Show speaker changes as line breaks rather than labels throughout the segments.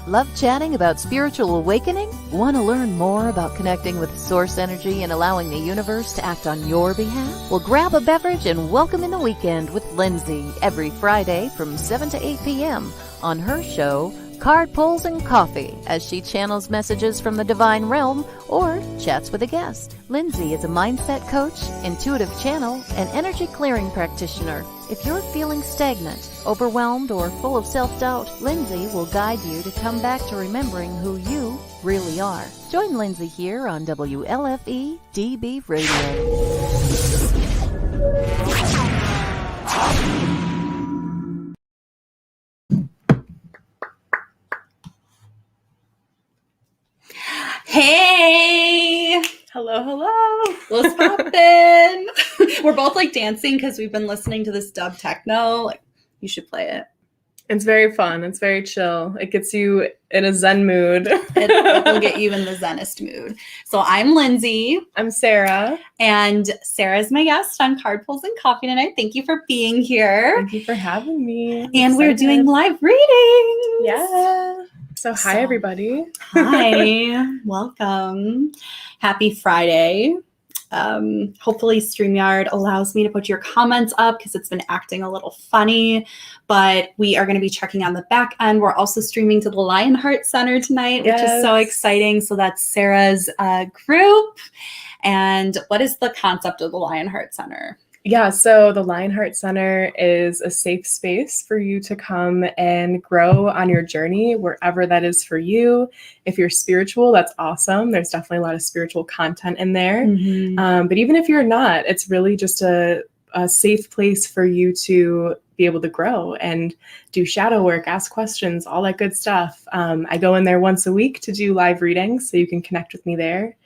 Love chatting about spiritual awakening? Want to learn more about connecting with source energy and allowing the universe to act on your behalf? Well, grab a beverage and welcome in the weekend with Lindsay every Friday from 7 to 8 p.m. on her show, Card Pulls and Coffee, as she channels messages from the divine realm or chats with a guest. Lindsay is a mindset coach, intuitive channel, and energy clearing practitioner. If you're feeling stagnant, overwhelmed, or full of self-doubt, Lindsay will guide you to come back to remembering who you really are. Join Lindsay here on WLFE DB Radio.
Hey!
Hello.
What's poppin'? We're both like dancing because we've been listening to this dub techno. Like, you should play it.
It's very fun. It's very chill. It gets you in a zen mood.
It will get you in the zenist mood. So I'm Lindsay.
I'm Sarah.
And Sarah's my guest on Card Pulls and Coffee tonight. Thank you for being here.
Thank you for having me.
And we're doing live readings.
Yeah. So hi, everybody.
Hi. Welcome. Happy Friday. Hopefully StreamYard allows me to put your comments up because it's been acting a little funny, but we are going to be checking on the back end. We're also streaming to the Lionheart Center tonight, which is so exciting. So that's Sarah's group. And what is the concept of the Lionheart Center?
Yeah, so the Lionheart Center is a safe space for you to come and grow on your journey, wherever that is for you. If you're spiritual, that's awesome. There's definitely a lot of spiritual content in there. Mm-hmm. But even if you're not, it's really just a safe place for you to be able to grow and do shadow work, ask questions, all that good stuff. I go in there once a week to do live readings, so you can connect with me there.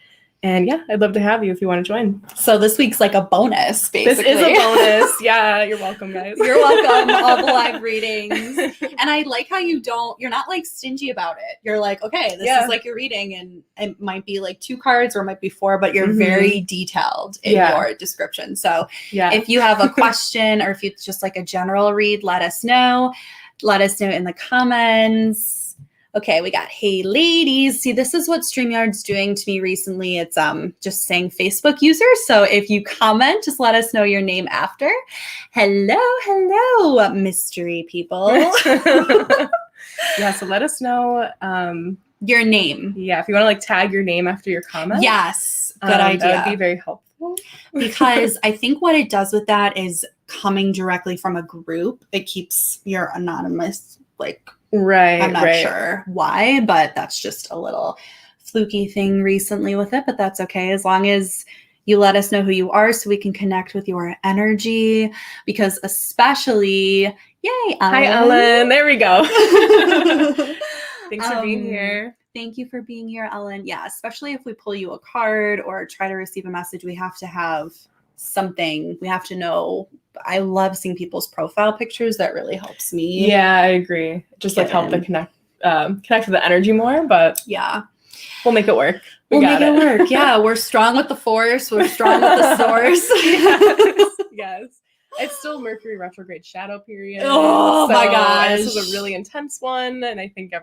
And yeah, I'd love to have you if you want to join.
So this week's like a bonus, basically.
This is a bonus. Yeah, you're welcome, guys.
You're welcome. All the live readings. And I like how you're not like stingy about it. You're like, okay, this is like your reading, and it might be like 2 cards or it might be 4, but you're very detailed in your description. So if you have a question or if it's just like a general read, let us know. Let us know in the comments. Okay, we got, hey ladies. See, this is what StreamYard's doing to me recently. It's just saying Facebook user. So if you comment, just let us know your name after. Hello, mystery people.
Yeah, so let us know
your name.
Yeah, if you want to like tag your name after your comment.
Yes, good idea.
That would be very helpful.
Because I think what it does with that is coming directly from a group. It keeps your anonymous, like,
right.
I'm not sure why, but that's just a little fluky thing recently with it, but that's okay. As long as you let us know who you are so we can connect with your energy, because especially, yay, Ellen.
Hi, Ellen. There we go. Thanks for being here.
Thank you for being here, Ellen. Yeah, especially if we pull you a card or try to receive a message, we have to have something. We have to know. I love seeing people's profile pictures. That really helps me.
Yeah, I agree. Just like help to connect with the energy more, but
yeah,
we'll make it work.
We'll make it work. Yeah, we're strong with the force. We're strong with the source.
Yes. It's still Mercury retrograde shadow period.
Oh my gosh.
This is a really intense one. And I think I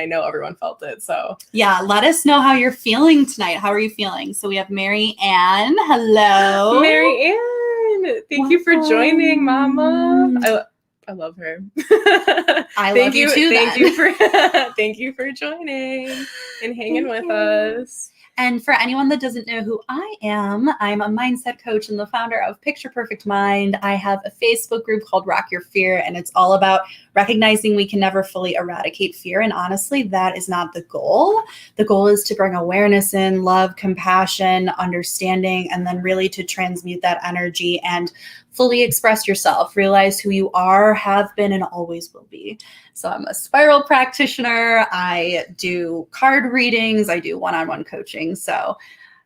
know everyone felt it. So
yeah, let us know how you're feeling tonight. How are you feeling? So we have Mary Ann. Hello.
Mary Ann. Thank you for joining, Mama. I love her.
I love you too.
Thank you for joining and hanging with us.
And for anyone that doesn't know who I am, I'm a mindset coach and the founder of Picture Perfect Mind. I have a Facebook group called Rock Your Fear, and it's all about recognizing we can never fully eradicate fear. And honestly, that is not the goal. The goal is to bring awareness in, love, compassion, understanding, and then really to transmute that energy and fully express yourself, realize who you are, have been, and always will be. So I'm a spiral practitioner. I do card readings. I do one-on-one coaching. So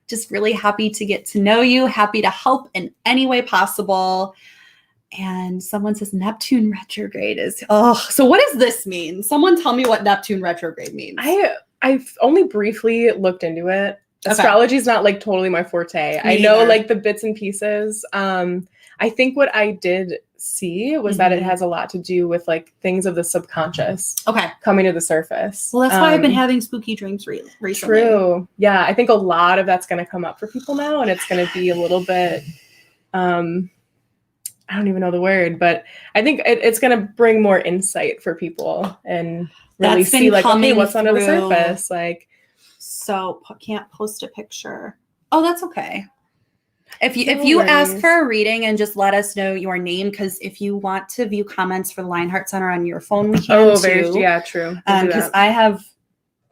just really happy to get to know you, happy to help in any way possible. And someone says Neptune retrograde is, so what does this mean? Someone tell me what Neptune retrograde means.
I've only briefly looked into it. Astrology is not like totally my forte. I know like the bits and pieces. I think what I did see was that it has a lot to do with like things of the subconscious coming to the surface.
Well, that's why I've been having spooky dreams recently.
True. Yeah. I think a lot of that's going to come up for people now, and it's going to be a little bit, I don't even know the word, but I think it's going to bring more insight for people and really see like, okay, what's under the surface? Like,
so can't post a picture. Oh, that's okay. If you ask for a reading and just let us know your name, because if you want to view comments for the Lionheart Center on your phone, we can too.
Yeah, true.
Because I have,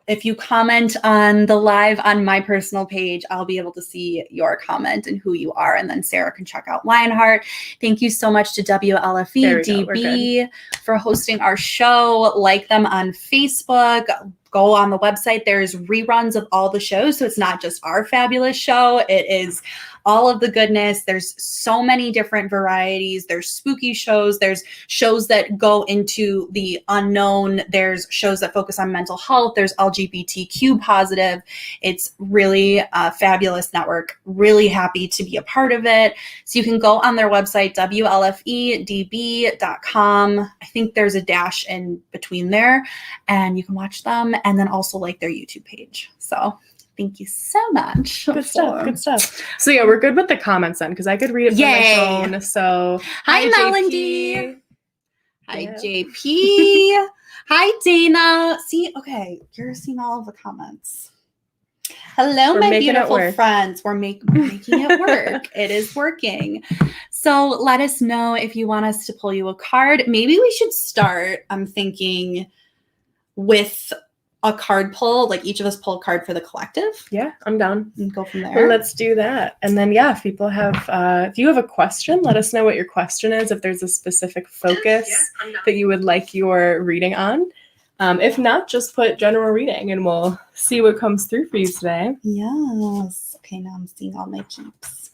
if you comment on the live on my personal page, I'll be able to see your comment and who you are. And then Sarah can check out Lionheart. Thank you so much to WLFE DB for hosting our show. Like them on Facebook. Go on the website. There's reruns of all the shows. So it's not just our fabulous show. It is all of the goodness. There's so many different varieties. There's spooky shows. There's shows that go into the unknown. There's shows that focus on mental health. There's LGBTQ positive. It's really a fabulous network. Really happy to be a part of it. So you can go on their website, WLFEDB.com. I think there's a dash in between there, and you can watch them, and then also like their YouTube page. So thank you so much.
Good stuff. So yeah, we're good with the comments then, because I could read it from my phone. So
hi Melody. Hi JP. Hi Dana. See, okay, you're seeing all of the comments. Hello, my beautiful friends. We're making it work. It is working. So let us know if you want us to pull you a card. Maybe we should start, I'm thinking, with a card pull, like each of us pull a card for the collective.
Yeah, I'm down.
And go from there.
Well, let's do that. And then, yeah, if people have, if you have a question, let us know what your question is. If there's a specific focus that you would like your reading on. If not, just put general reading and we'll see what comes through for you today.
Yes. Okay, now I'm seeing all my peeps.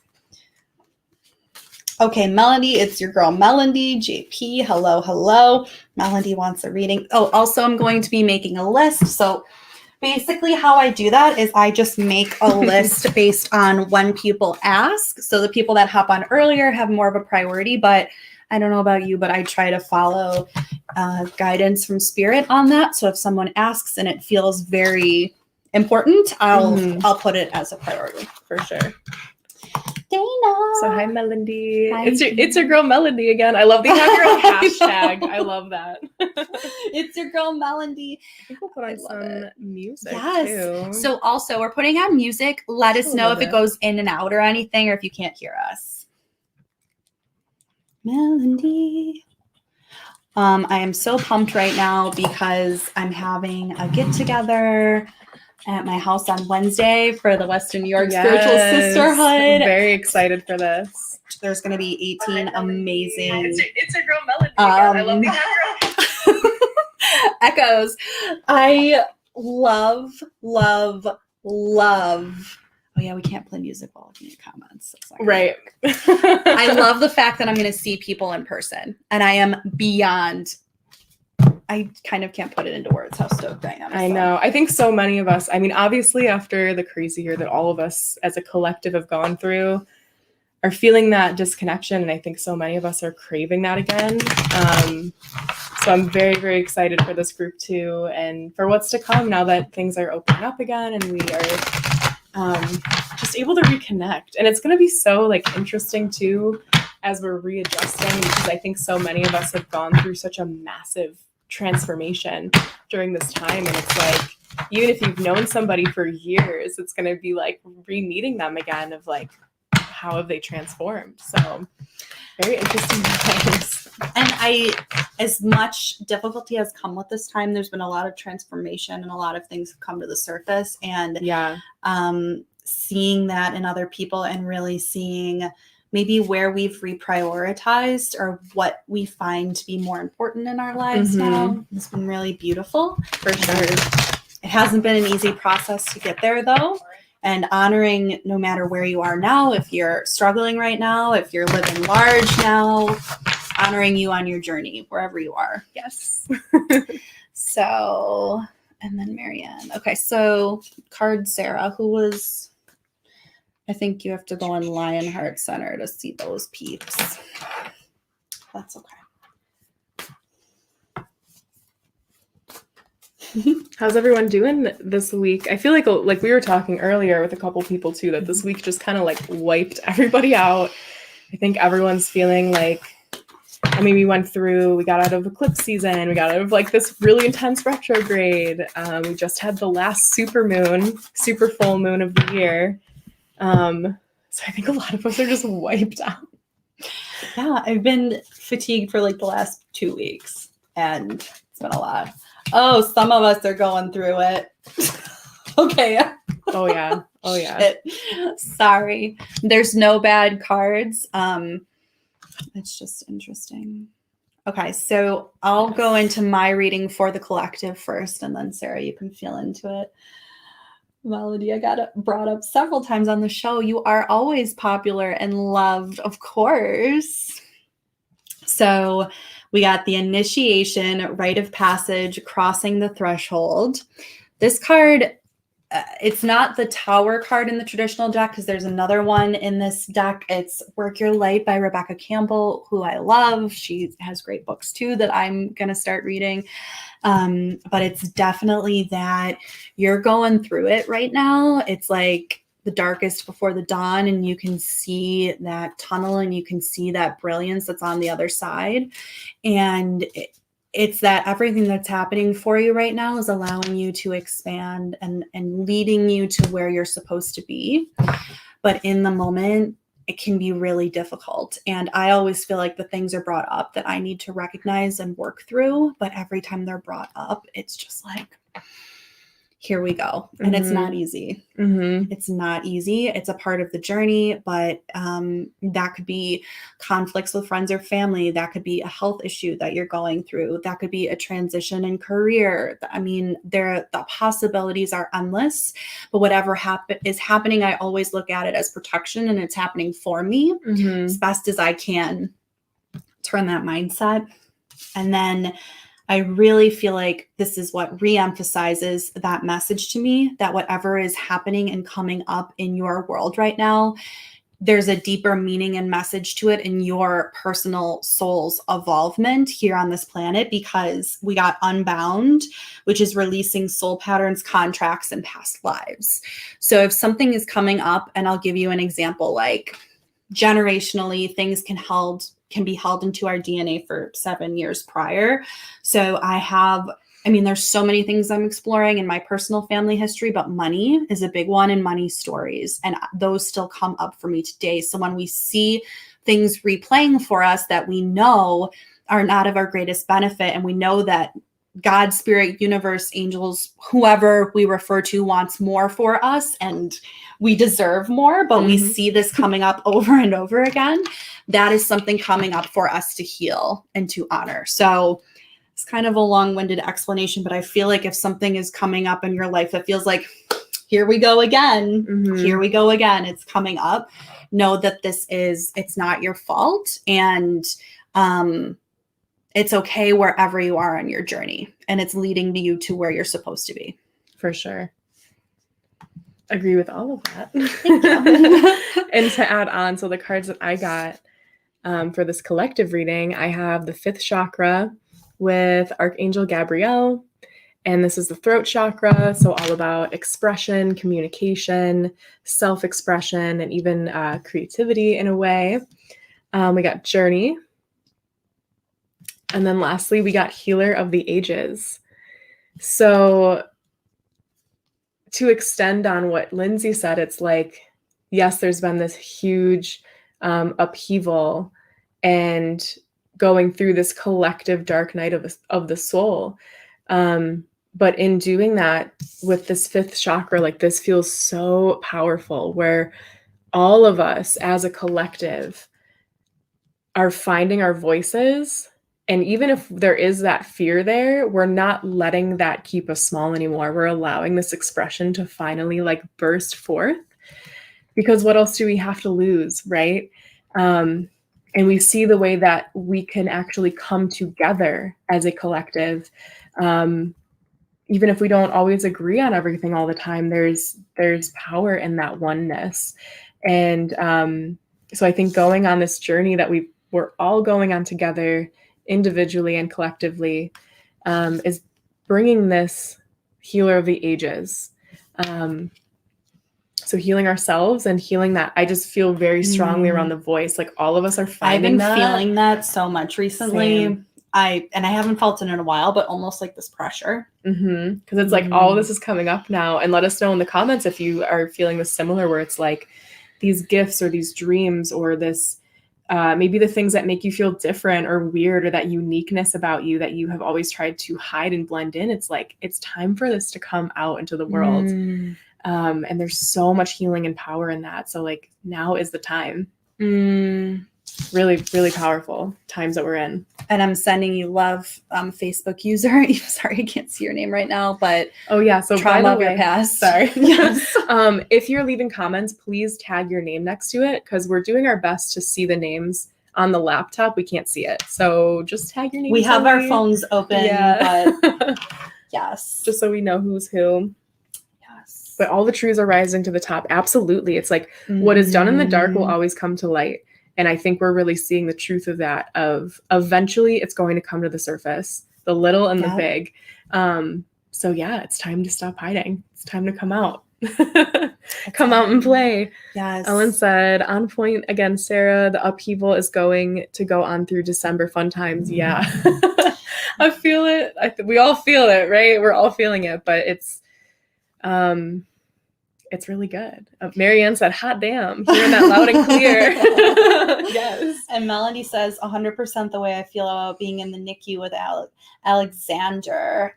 Okay, Melody, it's your girl Melody. JP, hello. Melody wants a reading. Oh, also I'm going to be making a list. So basically how I do that is I just make a list based on when people ask. So the people that hop on earlier have more of a priority, but I don't know about you, but I try to follow guidance from spirit on that. So if someone asks and it feels very important, I'll put it as a priority.
For sure.
Dana.
So hi Melody. Hi. It's your girl Melody again. I love the have your own hashtag. I love that.
It's your girl Melody.
I think we'll put on some music too.
So also we're putting on music. Let us know if it goes in and out or anything, or if you can't hear us. Melody. I am so pumped right now because I'm having a get together at my house on Wednesday for the Western New York Spiritual Sisterhood.
I'm very excited for this.
There's going to be 18 amazing.
It's a girl Melody. I love the
echoes. I love. Oh yeah, we can't play music while looking at comments.
Right.
I love the fact that I'm going to see people in person, and I am beyond. I kind of can't put it into words how stoked I am.
I know. I think so many of us, I mean, obviously after the crazy year that all of us as a collective have gone through, are feeling that disconnection. And I think so many of us are craving that again. So I'm very, very excited for this group too, and for what's to come now that things are opening up again and we are just able to reconnect. And it's going to be so like interesting too, as we're readjusting, because I think so many of us have gone through such a massive transformation during this time. And it's like, even if you've known somebody for years, it's going to be like re-meeting them again of like, how have they transformed? So very interesting times.
And as much difficulty has come with this time, there's been a lot of transformation and a lot of things have come to the surface. And seeing that in other people and really seeing maybe where we've reprioritized or what we find to be more important in our lives now. It's been really beautiful.
For sure.
It hasn't been an easy process to get there though. And honoring no matter where you are now, if you're struggling right now, if you're living large now, honoring you on your journey, wherever you are.
Yes.
So, and then Marianne. Okay, so card Sarah, who was... I think you have to go in Lionheart Center to see those peeps. That's okay.
How's everyone doing this week? I feel like we were talking earlier with a couple people too, that this week just kind of like wiped everybody out. I think everyone's feeling like, I mean, we got out of eclipse season. We got out of like this really intense retrograde. We just had the last super full moon of the year. So I think a lot of us are just wiped out.
Yeah, I've been fatigued for like the last 2 weeks, and it's been a lot. Oh, some of us are going through it. Okay.
Oh yeah.
Shit. Sorry. There's no bad cards. It's just interesting. Okay, so I'll go into my reading for the collective first, and then Sarah, you can feel into it. Melody, I got it brought up several times on the show. You are always popular and loved, of course. So we got the initiation, rite of passage, crossing the threshold. This card, it's not the Tower card in the traditional deck, because there's another one in this deck. It's Work Your Light by Rebecca Campbell, who I love. She has great books too that I'm going to start reading. But it's definitely that you're going through it right now. It's like the darkest before the dawn, and you can see that tunnel and you can see that brilliance that's on the other side. And it's that everything that's happening for you right now is allowing you to expand and leading you to where you're supposed to be. But in the moment, it can be really difficult. And I always feel like the things are brought up that I need to recognize and work through. But every time they're brought up, it's just like, here we go. And it's not easy. It's not easy. It's a part of the journey, but that could be conflicts with friends or family. That could be a health issue that you're going through. That could be a transition in career. I mean, the possibilities are endless, but whatever is happening, I always look at it as protection, and it's happening for me as best as I can. Turn that mindset. And then I really feel like this is what reemphasizes that message to me, that whatever is happening and coming up in your world right now, there's a deeper meaning and message to it in your personal soul's evolvement here on this planet, because we got Unbound, which is releasing soul patterns, contracts, and past lives. So if something is coming up, and I'll give you an example, like generationally, things can be held into our DNA for 7 years prior. So there's so many things I'm exploring in my personal family history, but money is a big one, and money stories. And those still come up for me today. So when we see things replaying for us that we know are not of our greatest benefit, and we know that God, spirit, universe, angels, whoever we refer to wants more for us, and we deserve more, but we see this coming up over and over again, that is something coming up for us to heal and to honor. So it's kind of a long-winded explanation, but I feel like if something is coming up in your life that feels like, here we go again, here we go again, it's coming up, know that it's not your fault. And it's okay wherever you are on your journey, and it's leading you to where you're supposed to be.
For sure. Agree with all of that.
Thank you.
And to add on, so the cards that I got for this collective reading, I have the 5th chakra with Archangel Gabriel, and this is the throat chakra, so all about expression, communication, self-expression, and even creativity in a way. We got Journey. And then lastly, we got Healer of the Ages. So to extend on what Lindsay said, it's like, yes, there's been this huge upheaval and going through this collective dark night of the soul. But in doing that with this 5th chakra, like this feels so powerful, where all of us as a collective are finding our voices. And even if there is that fear there, we're not letting that keep us small anymore. We're allowing this expression to finally like burst forth, because what else do we have to lose, right? And we see the way that we can actually come together as a collective. Even if we don't always agree on everything all the time, there's power in that oneness. And so I think going on this journey that we're all going on together individually and collectively, is bringing this healer of the ages. So healing ourselves and healing that. I just feel very strongly around the voice. Like all of us are finding that.
I've been feeling that so much recently.
Same.
I haven't felt it in a while, but almost like this pressure.
Because it's like all this is coming up now. And let us know in the comments if you are feeling this similar, where it's like these gifts or these dreams or this maybe the things that make you feel different or weird, or that uniqueness about you that you have always tried to hide and blend in. It's like, it's time for this to come out into the world. And there's so much healing and power in that. So like now is the time. Really, really powerful times that we're in. And I'm sending you love, Facebook user. Sorry, I can't see your name right now, but
oh yeah. So
trauma
by
of
the
your
way,
past. Sorry. Yes. If you're leaving comments, please tag your name next to it, because we're doing our best to see the names on the laptop. We can't see it, so just tag your name.
We have our phones open, but yes,
just so we know who's who. Yes. But all the truths are rising to the top. Absolutely, it's like what is done in the dark will always come to light. And I think we're really seeing the truth of that, of eventually it's going to come to the surface, the little and the big. So yeah, it's time to stop hiding. It's time to come out. Come out and play. Yes. Ellen said, on point again, Sarah, the upheaval is going to go on through December. Fun times. Yeah. I feel it. We all feel it, right? We're all feeling it, but it's really good. Marianne said, hot damn, hearing that loud and clear. Yes.
And Melody says, 100% the way I feel about being in the NICU with Alexander.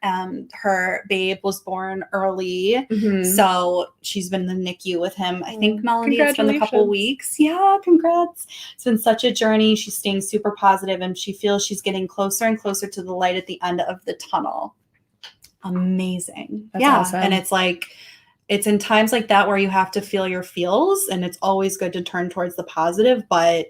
Her babe was born early. So she's been in the NICU with him. I think, Melody, it's been a couple weeks. Yeah, congrats. It's been such a journey. She's staying super positive, and she feels she's getting closer and closer to the light at the end of the tunnel. Amazing.
That's awesome.
And it's like, it's in times like that where you have to feel your feels, and it's always good to turn towards the positive, but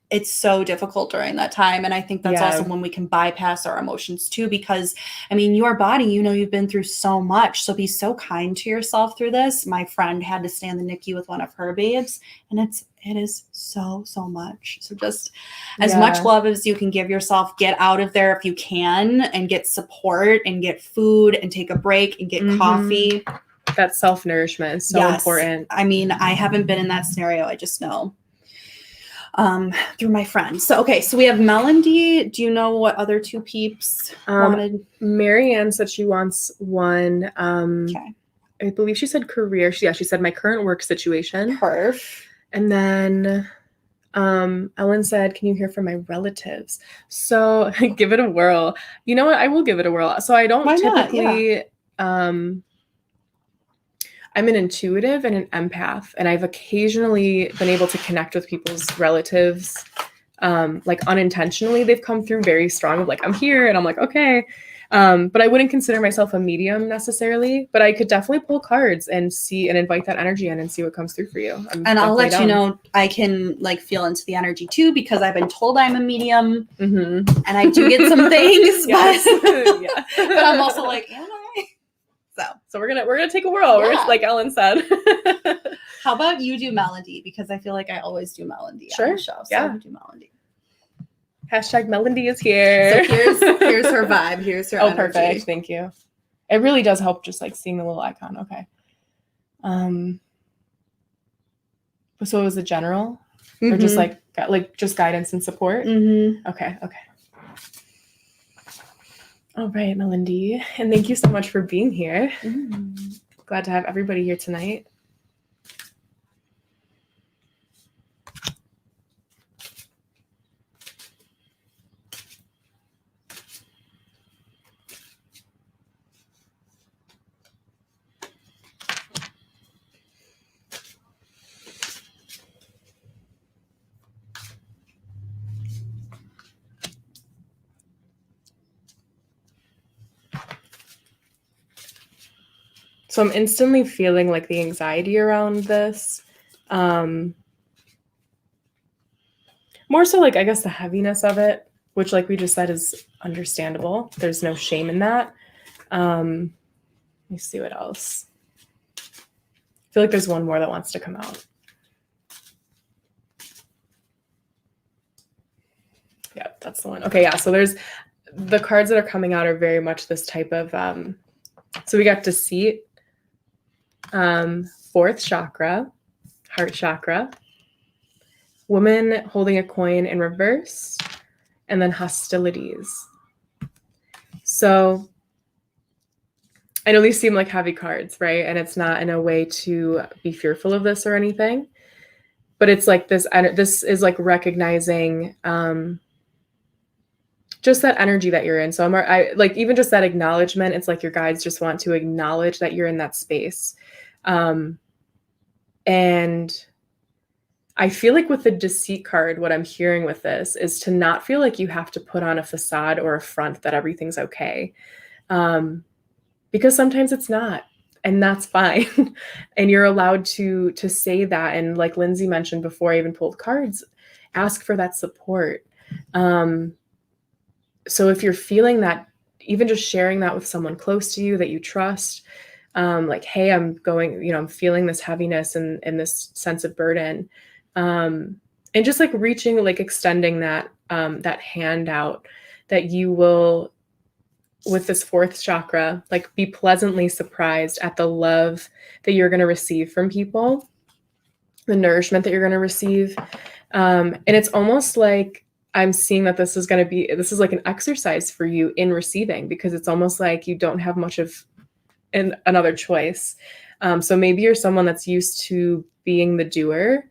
it's so difficult during that time. And I think that's also when we can bypass our emotions too, because I mean, your body, you've been through so much, so be so kind to yourself through this. My friend had to stay in the NICU with one of her babes, and it is so much. So just as much love as you can give yourself, get out of there if you can, and get support and get food and take a break and get coffee.
That self-nourishment is so important.
I mean, I haven't been in that scenario. I just know through my friend. So, okay. So we have Melody. Do you know what other two peeps wanted?
Marianne said she wants one.
Okay.
I believe she said career. She said my current work situation.
Perf.
And then Ellen said, can you hear from my relatives? So give it a whirl. You know what? I will give it a whirl. So I don't typically, I'm an intuitive and an empath, and I've occasionally been able to connect with people's relatives, like unintentionally. They've come through very strong of like, I'm here, and I'm like, okay. But I wouldn't consider myself a medium necessarily, but I could definitely pull cards and see and invite that energy in and see what comes through for you.
And I'll let you know, I can like feel into the energy too, because I've been told I'm a medium and I do get some things, but I'm also like, am I?
So we're gonna take a whirl. We're like Ellen said.
How about you do Melody? Because I feel like I always do Melody on the show. So you do Melody.
Hashtag Melody is here.
So here's her vibe. Here's her energy.
Perfect. Thank you. It really does help just like seeing the little icon. Okay. So it was the general, or just like just guidance and support. Okay. All right, Melindy. And thank you so much for being here. Glad to have everybody here tonight. So I'm instantly feeling like the anxiety around this. More so like, I guess, the heaviness of it, which like we just said is understandable. There's no shame in that. Let me see what else. I feel like there's one more that wants to come out. That's the one. Okay, yeah. So there's the cards that are coming out are very much this type of so we got deceit, fourth chakra, heart chakra, woman holding a coin in reverse, and then hostilities. So I know these seem like heavy cards, right? And it's not in a way to be fearful of this or anything, but it's like this is like recognizing just that energy that you're in. So I like even just that acknowledgement. It's like your guides just want to acknowledge that you're in that space. And I feel like with the deceit card, what I'm hearing with this is to not feel like you have to put on a facade or a front that everything's okay. Because sometimes it's not, and that's fine. And you're allowed to say that. And like Lindsay mentioned before I even pulled cards, ask for that support. So if you're feeling that, even just sharing that with someone close to you that you trust, like, hey, I'm feeling this heaviness and this sense of burden. And just like reaching, like extending that hand out, that you will, with this fourth chakra, like be pleasantly surprised at the love that you're going to receive from people, the nourishment that you're going to receive. And it's almost like I'm seeing that this is like an exercise for you in receiving, because it's almost like you don't have much of another choice. So maybe you're someone that's used to being the doer,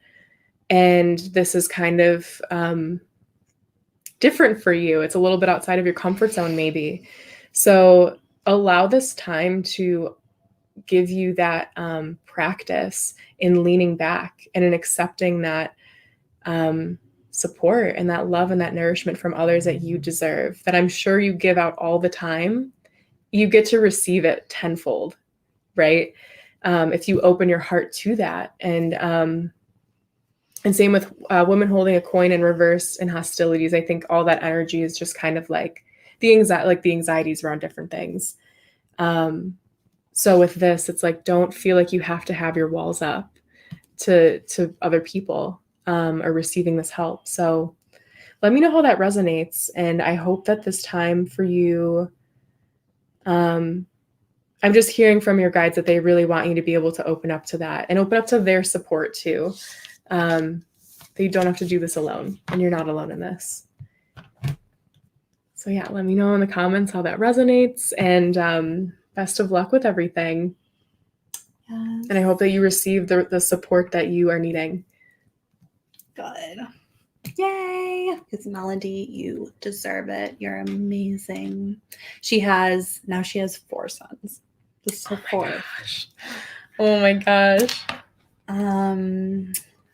and this is kind of different for you. It's a little bit outside of your comfort zone, maybe. So allow this time to give you that practice in leaning back and in accepting that support and that love and that nourishment from others that you deserve, that I'm sure you give out all the time. You get to receive it tenfold, right? If you open your heart to that. And same with women holding a coin in reverse and hostilities. I think all that energy is just kind of like the anxieties around different things. So with this, it's like, don't feel like you have to have your walls up to other people or receiving this help. So let me know how that resonates. And I hope that this time for you, I'm just hearing from your guides that they really want you to be able to open up to that and open up to their support too. That you don't have to do this alone, and you're not alone in this. So yeah, let me know in the comments how that resonates, and best of luck with everything. Yes. And I hope that you receive the support that you are needing.
Good. Yay. Because Melody, you deserve it. You're amazing. She has 4 sons. Just support.
Oh my gosh.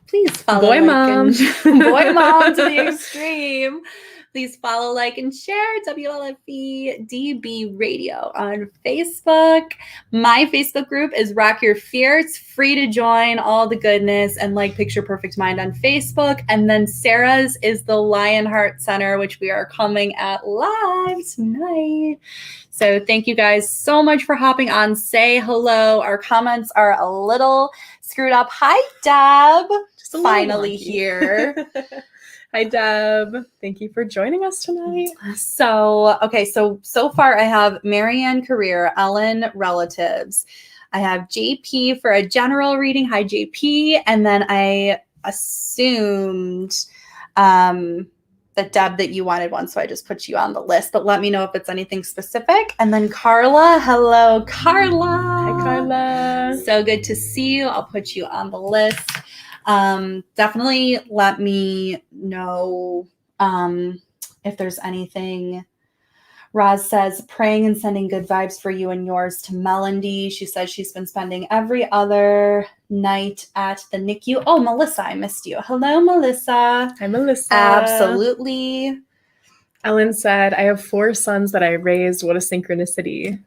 Please follow.
Boy mom.
Boy mom to the extreme. Please follow, like, and share WLFE DB Radio on Facebook. My Facebook group is Rock Your Fear. It's free to join, all the goodness, and like Picture Perfect Mind on Facebook. And then Sarah's is the Lionheart Center, which we are coming at live tonight. So thank you guys so much for hopping on. Say hello. Our comments are a little screwed up. Hi, Deb. Just finally here.
Hi, Deb. Thank you for joining us tonight.
So far I have Marianne Career, Ellen Relatives. I have JP for a general reading. Hi, JP. And then I assumed that Deb, that you wanted one, so I just put you on the list. But let me know if it's anything specific. And then Carla. Hello, Carla.
Hi, Carla.
So good to see you. I'll put you on the list. Definitely let me know if there's anything. Roz says, praying and sending good vibes for you and yours to Melody. She says she's been spending every other night at the NICU. Oh, Melissa, I missed you. Hello, Melissa.
Hi, Melissa.
Absolutely.
Ellen said, I have 4 sons that I raised. What a synchronicity.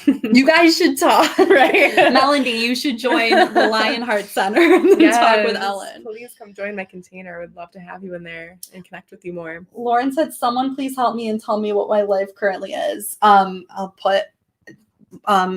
You guys should talk, right? Melody, you should join the Lionheart Center and talk with Ellen.
Please come join my container. I would love to have you in there and connect with you more.
Lauren said, someone please help me and tell me what my life currently is. I'll put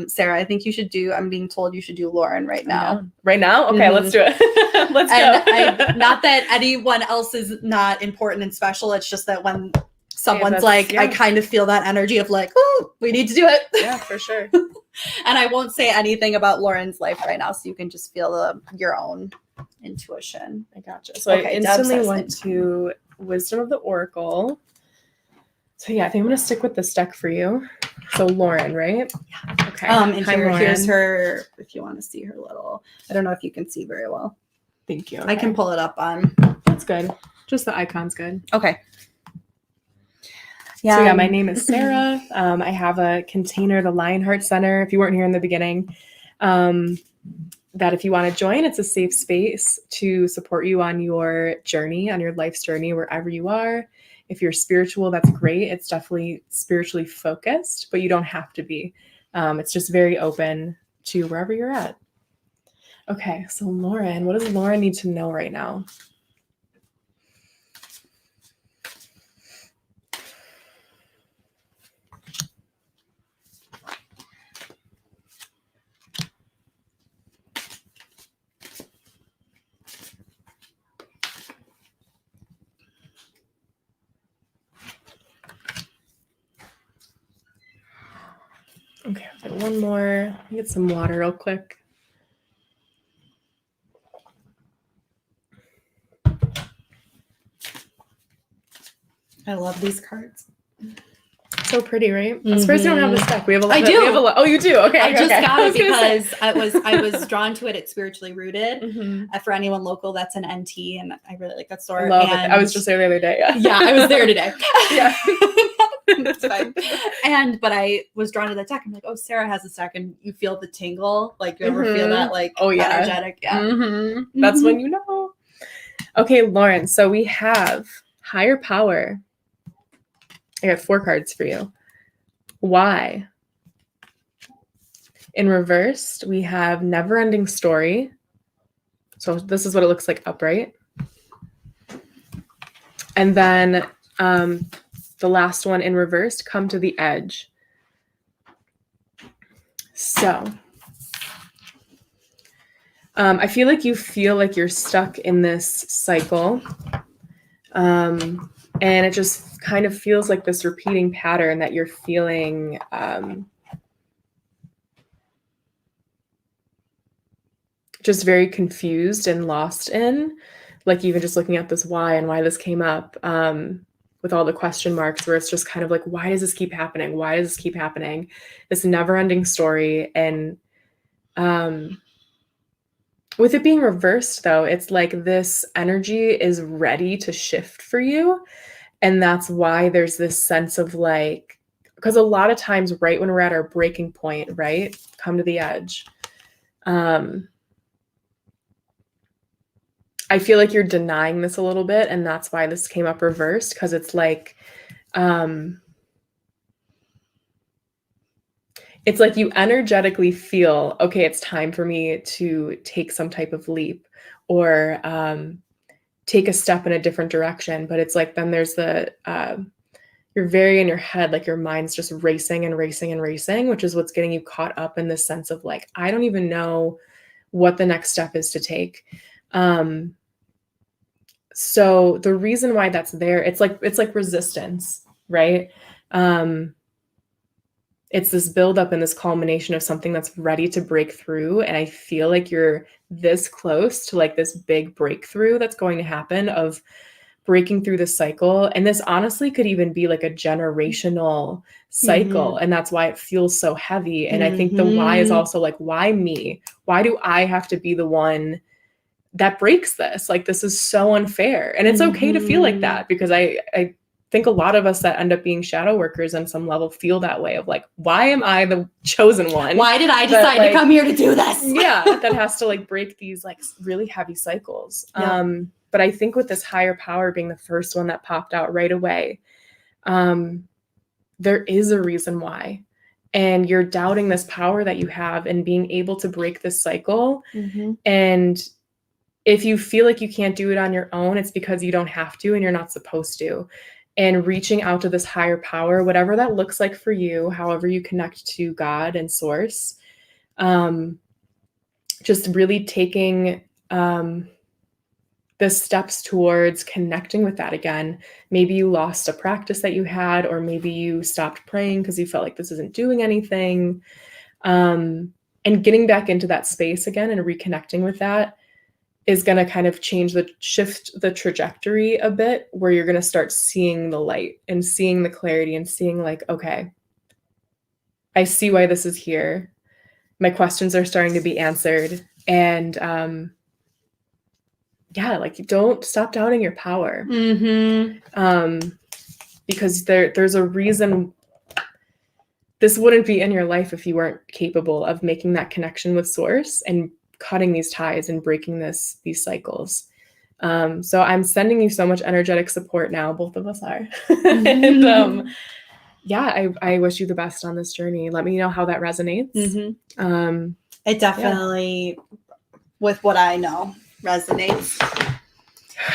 Sarah, I think you should do, I'm being told you should do Lauren right now.
Right now? Okay, mm-hmm. Let's do it. Let's go.
Not that anyone else is not important and special. It's just that when someone's like, I kind of feel that energy of like, oh, we need to do it.
Yeah, for sure.
And I won't say anything about Lauren's life right now, so you can just feel your own intuition.
I gotcha. So I instantly went to Wisdom of the Oracle. So yeah, I think I'm gonna stick with this deck for you. So Lauren, right?
Yeah.
Okay.
And here's her, if you want to see her little, I don't know if you can see very well.
Thank you.
Okay. I can pull it up on.
That's good. Just the icon's good.
Okay. Yeah.
So yeah, my name is Sarah. I have a container, the Lionheart Center. If you weren't here in the beginning, that if you want to join, it's a safe space to support you on your journey, on your life's journey, wherever you are. If you're spiritual, that's great. It's definitely spiritually focused, but you don't have to be. It's just very open to wherever you're at. Okay, so Lauren, what does Lauren need to know right now? Okay, I'll get one more. Let me get some water real quick.
I love these cards.
So pretty, right? I'm surprised you don't have this deck. We have a lot.
I do.
We have a lot. Oh, you do? Okay.
I just got it
because
I was drawn to it. It's Spiritually Rooted. For anyone local, that's an NT, and I really like that store.
I love it. I was just there the other day.
Yeah, I was there today.
Yeah.
That's fine. But I was drawn to that deck. I'm like, oh, Sarah has a deck, and you feel the tingle. Like, you ever feel that, like, energetic? Yeah.
That's when you know. Okay, Lauren. So we have Higher Power. I got 4 cards for you. Why? In reversed, we have Never Ending Story. So this is what it looks like upright. And then the last one in reversed, Come to the Edge. So I feel like you're stuck in this cycle. And it just kind of feels like this repeating pattern that you're feeling just very confused and lost in. Like even just looking at this why and why this came up with all the question marks, where it's just kind of like, why does this keep happening? Why does this keep happening? This never-ending story. And with it being reversed, though, it's like this energy is ready to shift for you. And that's why there's this sense of like, because a lot of times right when we're at our breaking point, right? Come to the edge. I feel like you're denying this a little bit. And that's why this came up reversed. Because it's like, you energetically feel, okay, it's time for me to take some type of leap or take a step in a different direction. But it's like, then there's you're very in your head, like your mind's just racing and racing and racing, which is what's getting you caught up in this sense of like, I don't even know what the next step is to take. So the reason why that's there, it's like resistance, right? It's this buildup and this culmination of something that's ready to break through. And I feel like you're this close to like this big breakthrough that's going to happen of breaking through the cycle. And this honestly could even be like a generational cycle. And that's why it feels so heavy. And I think the why is also like, why me? Why do I have to be the one that breaks this? Like, this is so unfair. And it's okay to feel like that, because I think a lot of us that end up being shadow workers on some level feel that way of like, why am I the chosen one?
Why did I decide to come here to do this?
Yeah, that has to like break these like really heavy cycles.
Yeah.
But I think with this higher power being the first one that popped out right away, there is a reason why. And you're doubting this power that you have and being able to break this cycle. And if you feel like you can't do it on your own, it's because you don't have to and you're not supposed to. And reaching out to this higher power, whatever that looks like for you, however you connect to God and source, just really taking the steps towards connecting with that again. Maybe you lost a practice that you had, or maybe you stopped praying because you felt like this isn't doing anything. And getting back into that space again and reconnecting with that is going to kind of shift the trajectory a bit, where you're going to start seeing the light and seeing the clarity and seeing like, okay, I see why this is here. My questions are starting to be answered. And like, don't stop doubting your power. Because there's a reason this wouldn't be in your life if you weren't capable of making that connection with source and cutting these ties and breaking these cycles. So I'm sending you so much energetic support now. Both of us are. And I wish you the best on this journey. Let me know how that resonates.
It definitely, with what I know, resonates.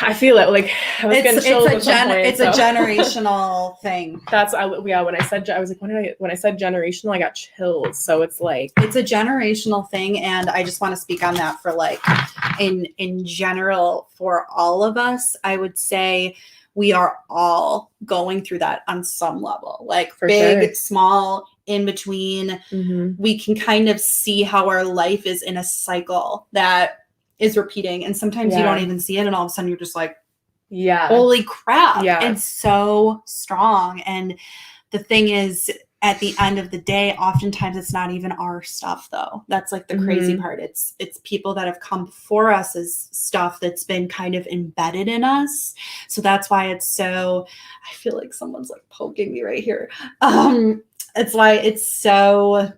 I feel it. Like, I was getting chills at some point,
it's a generational thing.
When I said generational, I got chills. So it's like,
it's a generational thing. And I just want to speak on that for like, in general, for all of us, I would say we are all going through that on some level, like
for
big,
sure.
small, in between. We can kind of see how our life is in a cycle that is repeating, and sometimes you don't even see it, and all of a sudden you're just like, holy crap, it's so strong. And the thing is, at the end of the day, oftentimes it's not even our stuff, though. That's like the crazy part. It's people that have come before us as stuff that's been kind of embedded in us. So that's why it's so, I feel like someone's like poking me right here. It's why it's so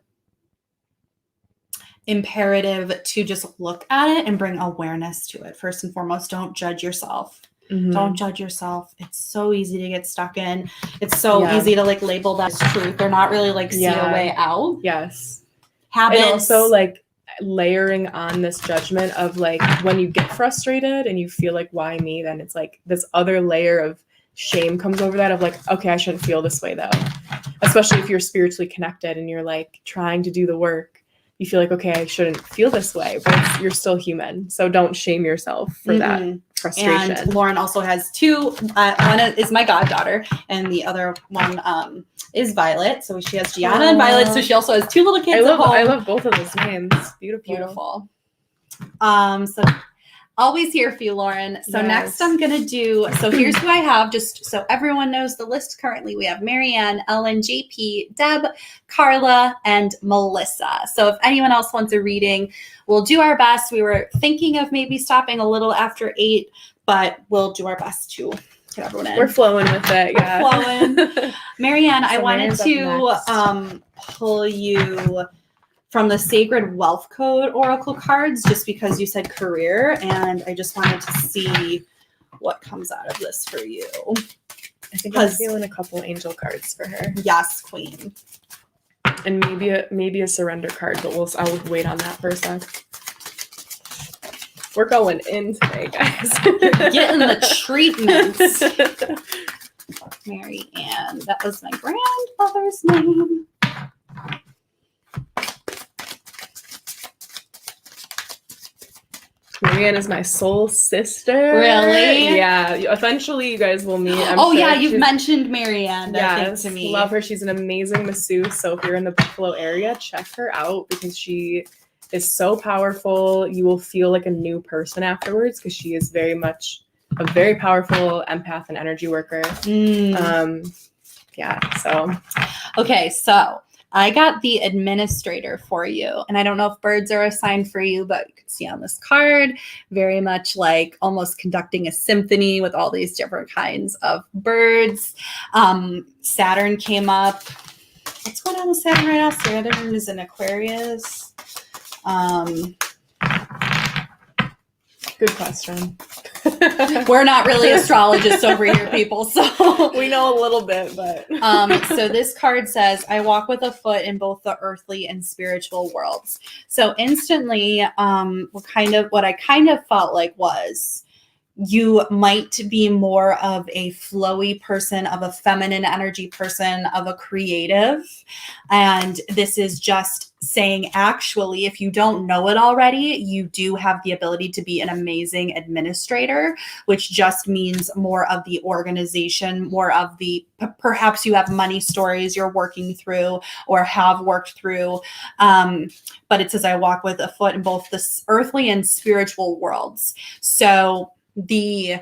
imperative to just look at it and bring awareness to it. First and foremost, don't judge yourself. Don't judge yourself. It's so easy to get stuck in. It's so easy to like label that as truth. They're not really like see a way out.
Yes.
Habits.
And also like layering on this judgment of like, when you get frustrated and you feel like, why me? Then it's like this other layer of shame comes over that of like, okay, I shouldn't feel this way though. Especially if you're spiritually connected and you're like trying to do the work. You feel like, okay, I shouldn't feel this way, but you're still human. So don't shame yourself for that frustration.
And Lauren also has two. One is my goddaughter, and the other one is Violet. So she has Gianna and Violet. So she also has two little kids at home.
I love both of those names. Beautiful.
So always here for you, Lauren. So next I'm going to do, so here's who I have, just so everyone knows the list currently. We have Marianne, Ellen, JP, Deb, Carla, and Melissa. So if anyone else wants a reading, we'll do our best. We were thinking of maybe stopping a little after 8, but we'll do our best to get everyone in.
We're flowing with it. Yeah.
We're flowing. Marianne, so I wanted to pull you from the Sacred Wealth Code Oracle cards, just because you said career, and I just wanted to see what comes out of this for you.
I think I'm feeling a couple angel cards for her.
Yes, Queen.
And maybe a surrender card, but I'll wait on that for a sec. We're going in today, guys.
You're getting the treatments. Mary Ann. That was my grandmother's name.
Marianne is my soul sister.
Really?
Yeah. Eventually, you guys will meet.
You've mentioned Marianne.
Yes,
to me.
Love her. She's an amazing masseuse. So if you're in the Buffalo area, check her out because she is so powerful. You will feel like a new person afterwards because she is very much a very powerful empath and energy worker.
Okay, so I got the administrator for you, and I don't know if birds are a sign for you, but you can see on this card, very much like almost conducting a symphony with all these different kinds of birds. Saturn came up. What's going on with Saturn right now? Saturn is in Aquarius.
Good question.
We're not really astrologists over here, people, so
we know a little bit, but
so this card says, I walk with a foot in both the earthly and spiritual worlds. So instantly, what I kind of felt like was You might be more of a flowy person, of a feminine energy person, of a creative. And this is just saying, actually, if you don't know it already, you do have the ability to be an amazing administrator, which just means more of the organization, more of the, perhaps you have money stories you're working through or have worked through. But it says, I walk with a foot in both the earthly and spiritual worlds. So the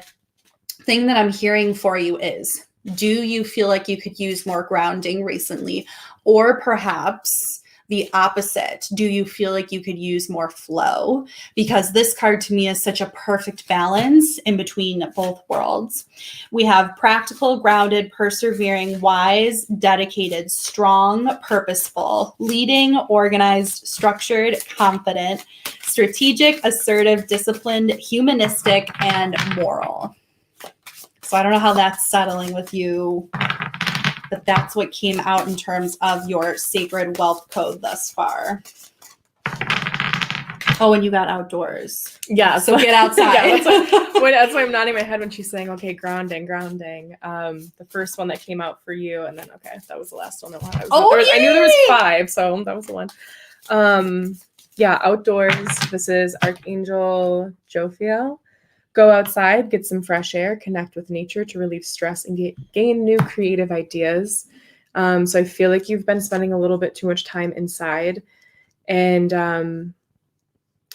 thing that I'm hearing for you is, do you feel like you could use more grounding recently? Or perhaps the opposite, do you feel like you could use more flow? Because this card to me is such a perfect balance in between both worlds. We have practical, grounded, persevering, wise, dedicated, strong, purposeful, leading, organized, structured, confident, strategic, assertive, disciplined, humanistic, and moral. So I don't know how that's settling with you, but that's what came out in terms of your sacred wealth code thus far. Oh, and you got outdoors.
Yeah.
So get outside.
Yeah, that's why I'm nodding my head when she's saying, okay, grounding. The first one that came out for you, and then, okay, that was the last one. I knew there was 5, so that was the one. Yeah, outdoors. This is Archangel Jophiel. Go outside, get some fresh air, connect with nature to relieve stress and gain new creative ideas. So I feel like you've been spending a little bit too much time inside. And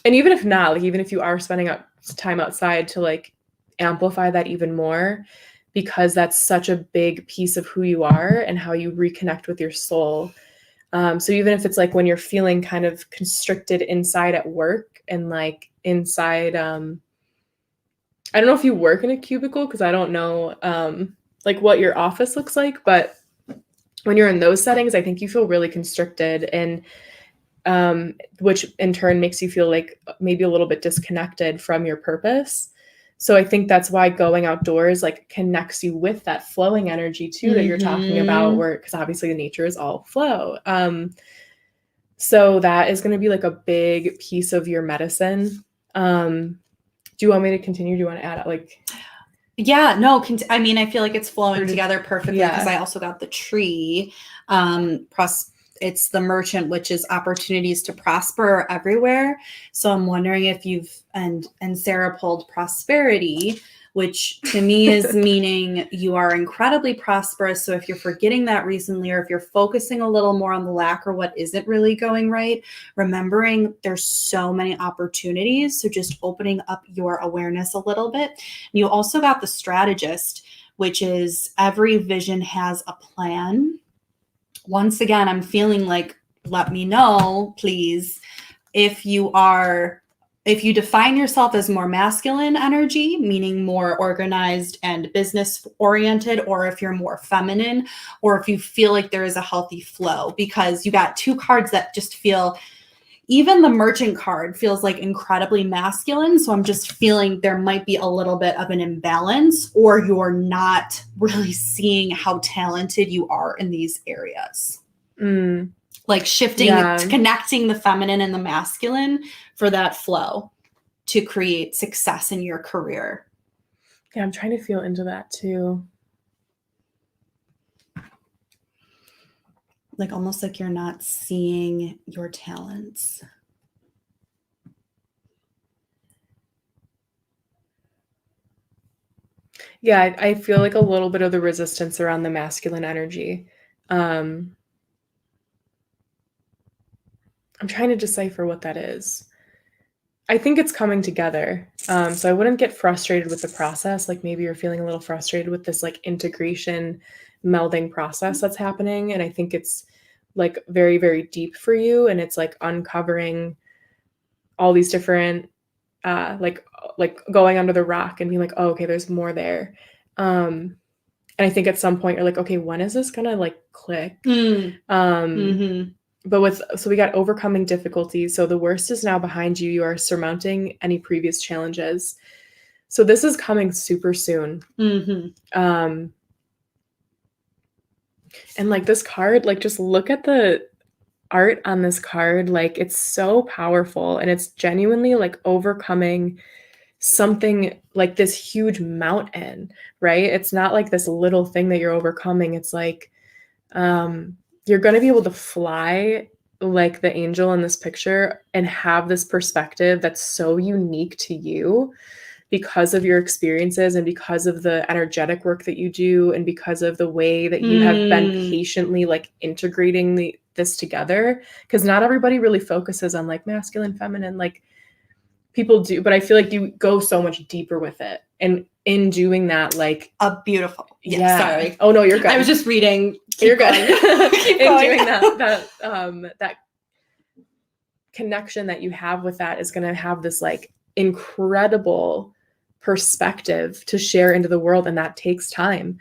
even if not, like even if you are spending time outside, to like amplify that even more, because that's such a big piece of who you are and how you reconnect with your soul. So even if it's like when you're feeling kind of constricted inside at work and like inside, I don't know if you work in a cubicle, because I don't know like what your office looks like, but when you're in those settings, I think you feel really constricted, and which in turn makes you feel like maybe a little bit disconnected from your purpose. So I think that's why going outdoors like connects you with that flowing energy too, that you're talking about, where, because obviously nature is all flow. So that is going to be like a big piece of your medicine. Do you want me to continue? Do you want to add like?
Yeah, no, I mean, I feel like it's flowing together perfectly,
Yeah.
because I also got the tree. It's the merchant, which is opportunities to prosper everywhere. So I'm wondering if and Sarah pulled prosperity, which to me is meaning you are incredibly prosperous. So if you're forgetting that recently, or if you're focusing a little more on the lack or what isn't really going right, remembering there's so many opportunities. So just opening up your awareness a little bit. And you also got the strategist, which is every vision has a plan. Once again, I'm feeling like, let me know, please, if you define yourself as more masculine energy, meaning more organized and business oriented, or if you're more feminine, or if you feel like there is a healthy flow, because you got 2 cards that just feel, even the merchant card feels like incredibly masculine. So I'm just feeling there might be a little bit of an imbalance, or you're not really seeing how talented you are in these areas. Like shifting, connecting the feminine and the masculine for that flow to create success in your career.
Yeah, I'm trying to feel into that too.
Like almost like you're not seeing your talents.
Yeah, I feel like a little bit of the resistance around the masculine energy. I'm trying to decipher what that is. I think it's coming together. So I wouldn't get frustrated with the process. Like maybe you're feeling a little frustrated with this like integration, melding process that's happening. And I think it's like very, very deep for you. And it's like uncovering all these different, like going under the rock and being like, oh, okay, there's more there. And I think at some point you're like, okay, when is this gonna like click? But so we got overcoming difficulties. So the worst is now behind you. You are surmounting any previous challenges. So this is coming super soon. And like this card, like just look at the art on this card. Like it's so powerful, and it's genuinely like overcoming something like this huge mountain, right? It's not like this little thing that you're overcoming. It's like you're going to be able to fly like the angel in this picture and have this perspective that's so unique to you because of your experiences and because of the energetic work that you do and because of the way that you have been patiently like integrating this together. Because not everybody really focuses on like masculine, feminine, like people do, but I feel like you go so much deeper with it. And in doing that, like
a beautiful, sorry.
Oh no, you're good.
I was just reading.
You're good. In doing that connection that you have with that is going to have this like incredible perspective to share into the world. And that takes time.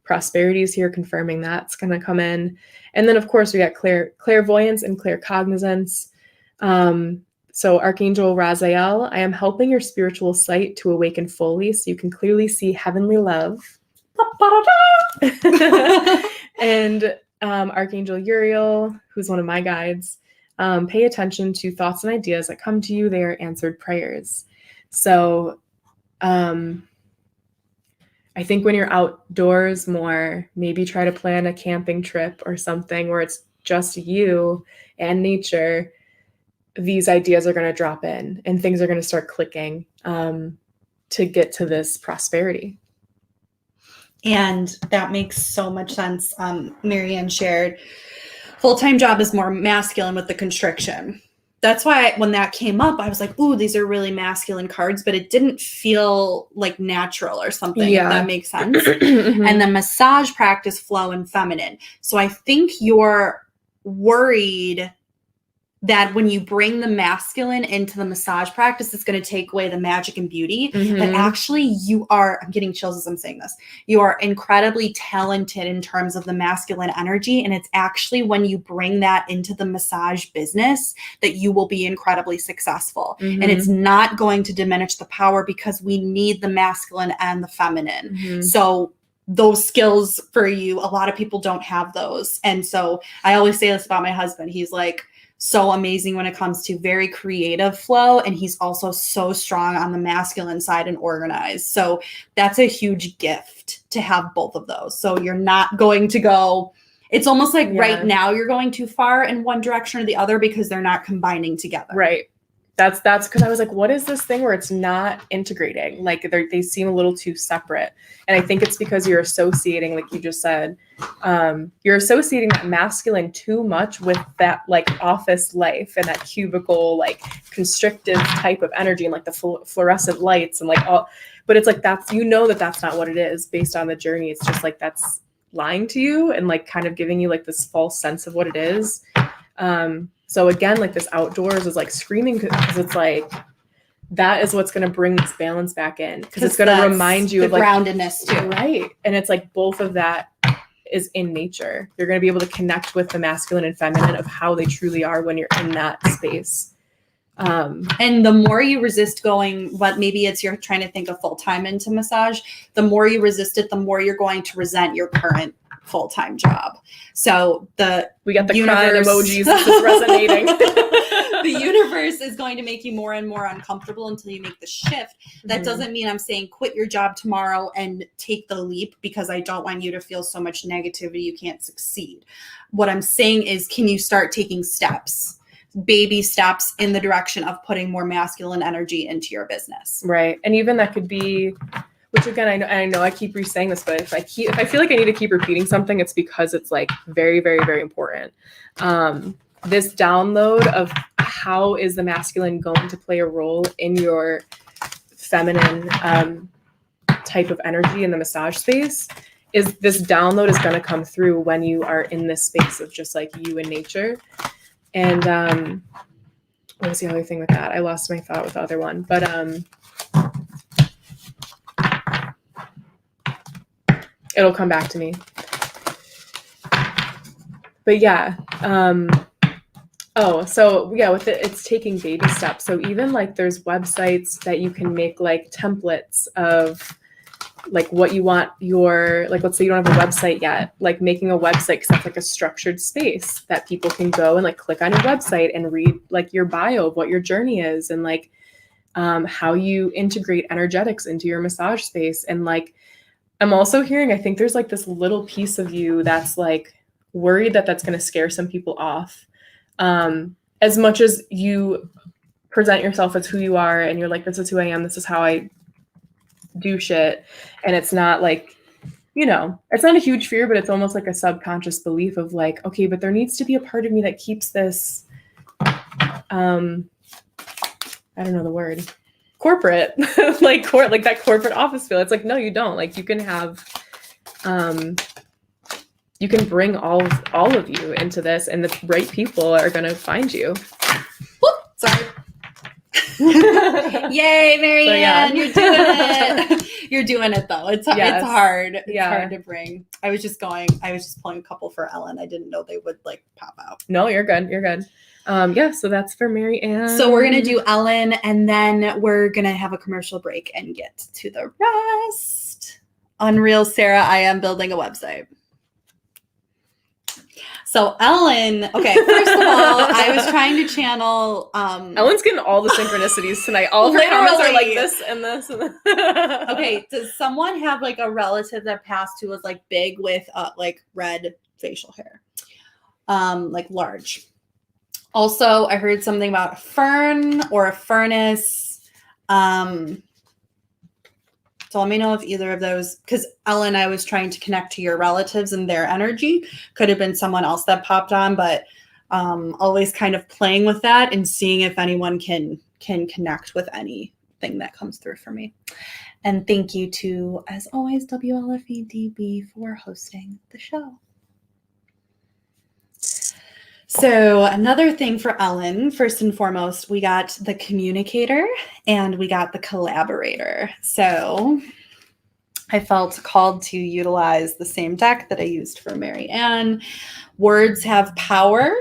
Prosperity is here confirming that's going to come in. And then of course we got clairvoyance and claircognizance. So Archangel Raziel, I am helping your spiritual sight to awaken fully so you can clearly see heavenly love. And Archangel Uriel, who's one of my guides, pay attention to thoughts and ideas that come to you. They are answered prayers. So I think when you're outdoors more, maybe try to plan a camping trip or something where it's just you and nature. These ideas are going to drop in and things are going to start clicking to get to this prosperity.
And that makes so much sense. Marianne shared full-time job is more masculine with the constriction. That's why when that came up, I was like, ooh, these are really masculine cards, but it didn't feel like natural or something, if that makes sense. And then massage practice, flow, and feminine. So I think you're worried that when you bring the masculine into the massage practice, it's going to take away the magic and beauty. But actually you are, I'm getting chills as I'm saying this, you are incredibly talented in terms of the masculine energy. And it's actually when you bring that into the massage business that you will be incredibly successful. And it's not going to diminish the power because we need the masculine and the feminine. So those skills for you, a lot of people don't have those. And so I always say this about my husband. He's like, so amazing when it comes to very creative flow. And he's also so strong on the masculine side and organized. So that's a huge gift to have both of those. So you're not going to go, it's almost like right now you're going too far in one direction or the other because they're not combining together.
Right. That's because I was like, what is this thing where it's not integrating? Like they seem a little too separate. And I think it's because you're associating, like you just said, you're associating that masculine too much with that like office life and that cubicle, like constrictive type of energy and like the fluorescent lights and like all, but it's like, that's not what it is based on the journey. It's just like, that's lying to you and like kind of giving you like this false sense of what it is. So again, like this outdoors is like screaming because it's like, that is what's going to bring this balance back in because it's going to remind you of like
groundedness too.
Right. And it's like both of that is in nature. You're going to be able to connect with the masculine and feminine of how they truly are when you're in that space.
And the more you resist going, what maybe it's you're trying to think of full-time into massage, the more you resist it, the more you're going to resent your current full-time job. So we got the universe emojis. This is resonating. The universe is going to make you more and more uncomfortable until you make the shift. That doesn't mean I'm saying quit your job tomorrow and take the leap because I don't want you to feel so much negativity you can't succeed. What I'm saying is, can you start taking steps, baby steps in the direction of putting more masculine energy into your business? Right.
And even that could be, which again, I know I keep re-saying this, but if I feel like I need to keep repeating something, it's because it's like very, very, very important. This download of how is the masculine going to play a role in your feminine type of energy in the massage space is this download is going to come through when you are in this space of just like you and nature. And what was the other thing with that? I lost my thought with the other one, but it'll come back to me. But yeah. With it, it's taking baby steps. So even like there's websites that you can make like templates of like what you want your, like, let's say you don't have a website yet, like making a website, because that's like a structured space that people can go and like click on your website and read like your bio of what your journey is. And like, how you integrate energetics into your massage space. And like, I'm also hearing, I think there's like this little piece of you that's like worried that that's going to scare some people off. As much as you present yourself as who you are and you're like, this is who I am, this is how I do shit. And it's not like, you know, it's not a huge fear, but it's almost like a subconscious belief of like, okay, but there needs to be a part of me that keeps this, I don't know the word, corporate, like that corporate office feel. It's like, no, you don't. Like you can have, you can bring all of you into this, and the right people are going to find you.
Whoop, sorry. Yay, Marianne, you're doing it. You're doing it though. It's hard. It's hard to bring. I was just pulling a couple for Ellen. I didn't know they would like pop out.
No, you're good. You're good. So that's for Marianne.
So we're going to do Ellen, and then we're going to have a commercial break and get to the rest. Unreal Sarah, I am building a website. So Ellen, okay, first of all, I was trying to channel.
Ellen's getting all the synchronicities tonight. All of her comments are like this and this. And this.
Okay, does someone have like a relative that passed who was like big with like red facial hair? Like large. Also, I heard something about a fern or a furnace. So let me know if either of those, because Ellen, I was trying to connect to your relatives and their energy. Could have been someone else that popped on, but always kind of playing with that and seeing if anyone can connect with anything that comes through for me. And thank you to, as always, WLFEDB for hosting the show. So another thing for Ellen, first and foremost, we got the communicator and we got the collaborator. So I felt called to utilize the same deck that I used for Marianne. Words have power.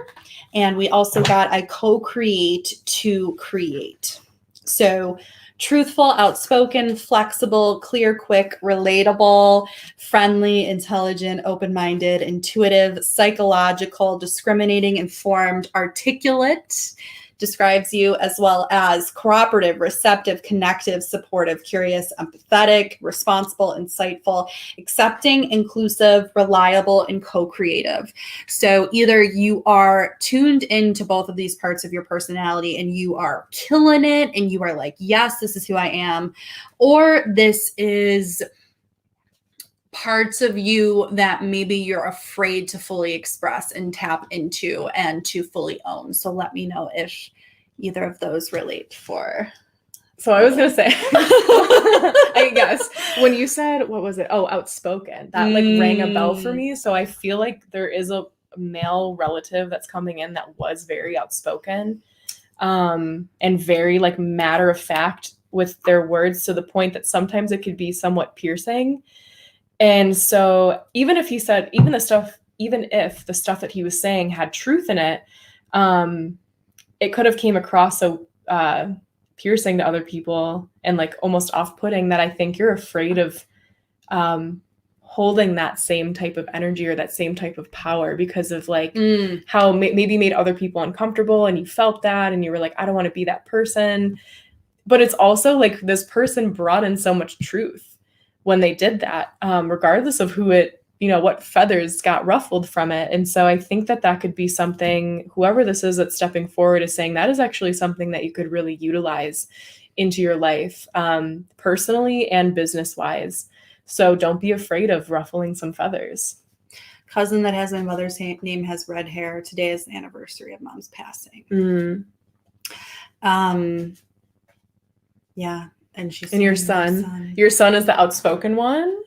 And we also got I co-create to create. So truthful, outspoken, flexible, clear, quick, relatable, friendly, intelligent, open-minded, intuitive, psychological, discriminating, informed, articulate, describes you, as well as cooperative, receptive, connective, supportive, curious, empathetic, responsible, insightful, accepting, inclusive, reliable, and co-creative. So either you are tuned into both of these parts of your personality and you are killing it and you are like, yes, this is who I am, or this is parts of you that maybe you're afraid to fully express and tap into and to fully own. So let me know if either of those relate for.
So I was going to say, I guess when you said, what was it? Oh, outspoken, that like rang a bell for me. So I feel like there is a male relative that's coming in that was very outspoken, and very like matter of fact with their words, to the point that sometimes it could be somewhat piercing. And so even if the stuff that he was saying had truth in it, it could have came across so piercing to other people and like almost off-putting that I think you're afraid of holding that same type of energy or that same type of power because of like how maybe made other people uncomfortable, and you felt that and you were like, I don't want to be that person. But it's also like this person brought in so much truth when they did that, regardless of who it, what feathers got ruffled from it. And so I think that could be something, whoever this is that's stepping forward is saying that is actually something that you could really utilize into your life, personally and business-wise. So don't be afraid of ruffling some feathers.
Cousin that has my mother's name has red hair. Today is the anniversary of mom's passing. Yeah. And
your son is the outspoken one,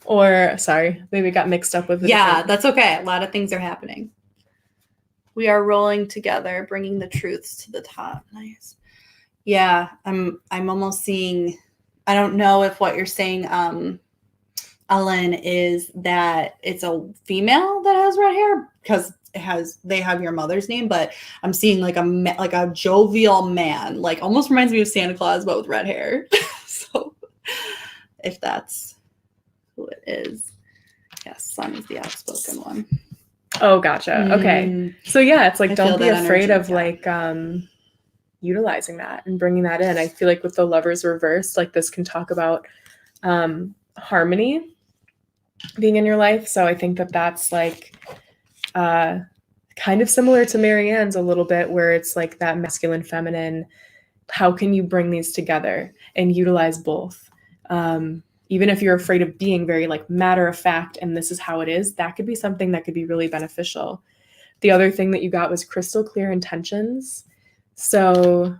or sorry, maybe got mixed up with it.
Yeah, that's okay. A lot of things are happening. We are rolling together, bringing the truths to the top. Nice. Yeah, I'm almost seeing. I don't know if what you're saying, Ellen, is that it's a female that has red hair because they have your mother's name, but I'm seeing like a jovial man, like almost reminds me of Santa Claus, but with red hair. So if that's who it is, yes, son is the outspoken one.
Oh, gotcha. Okay. So yeah, it's like, don't be afraid of like, utilizing that and bringing that in. I feel like with the Lovers reversed, like this can talk about harmony being in your life. So I think that that's like kind of similar to Marianne's a little bit, where it's like that masculine, feminine. How can you bring these together and utilize both? Even if you're afraid of being very like matter of fact and this is how it is, that could be something that could be really beneficial. The other thing that you got was crystal clear intentions. So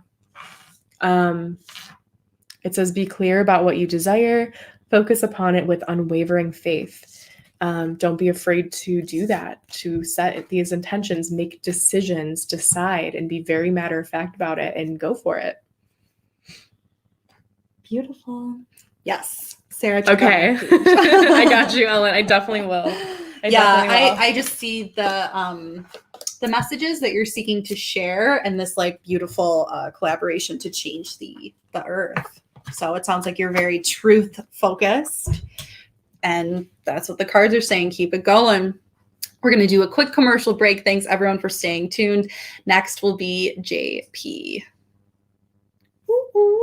it says, be clear about what you desire, focus upon it with unwavering faith. Don't be afraid to do that, to set these intentions, make decisions, decide, and be very matter of fact about it and go for it.
Beautiful. Yes. Sarah.
Okay. I got you, Ellen. I definitely will.
I just see the messages that you're seeking to share and this like beautiful collaboration to change the earth. So it sounds like you're very truth focused, and that's what the cards are saying. Keep it going. We're going to do a quick commercial break. Thanks everyone for staying tuned. Next will be JP. Woo-hoo.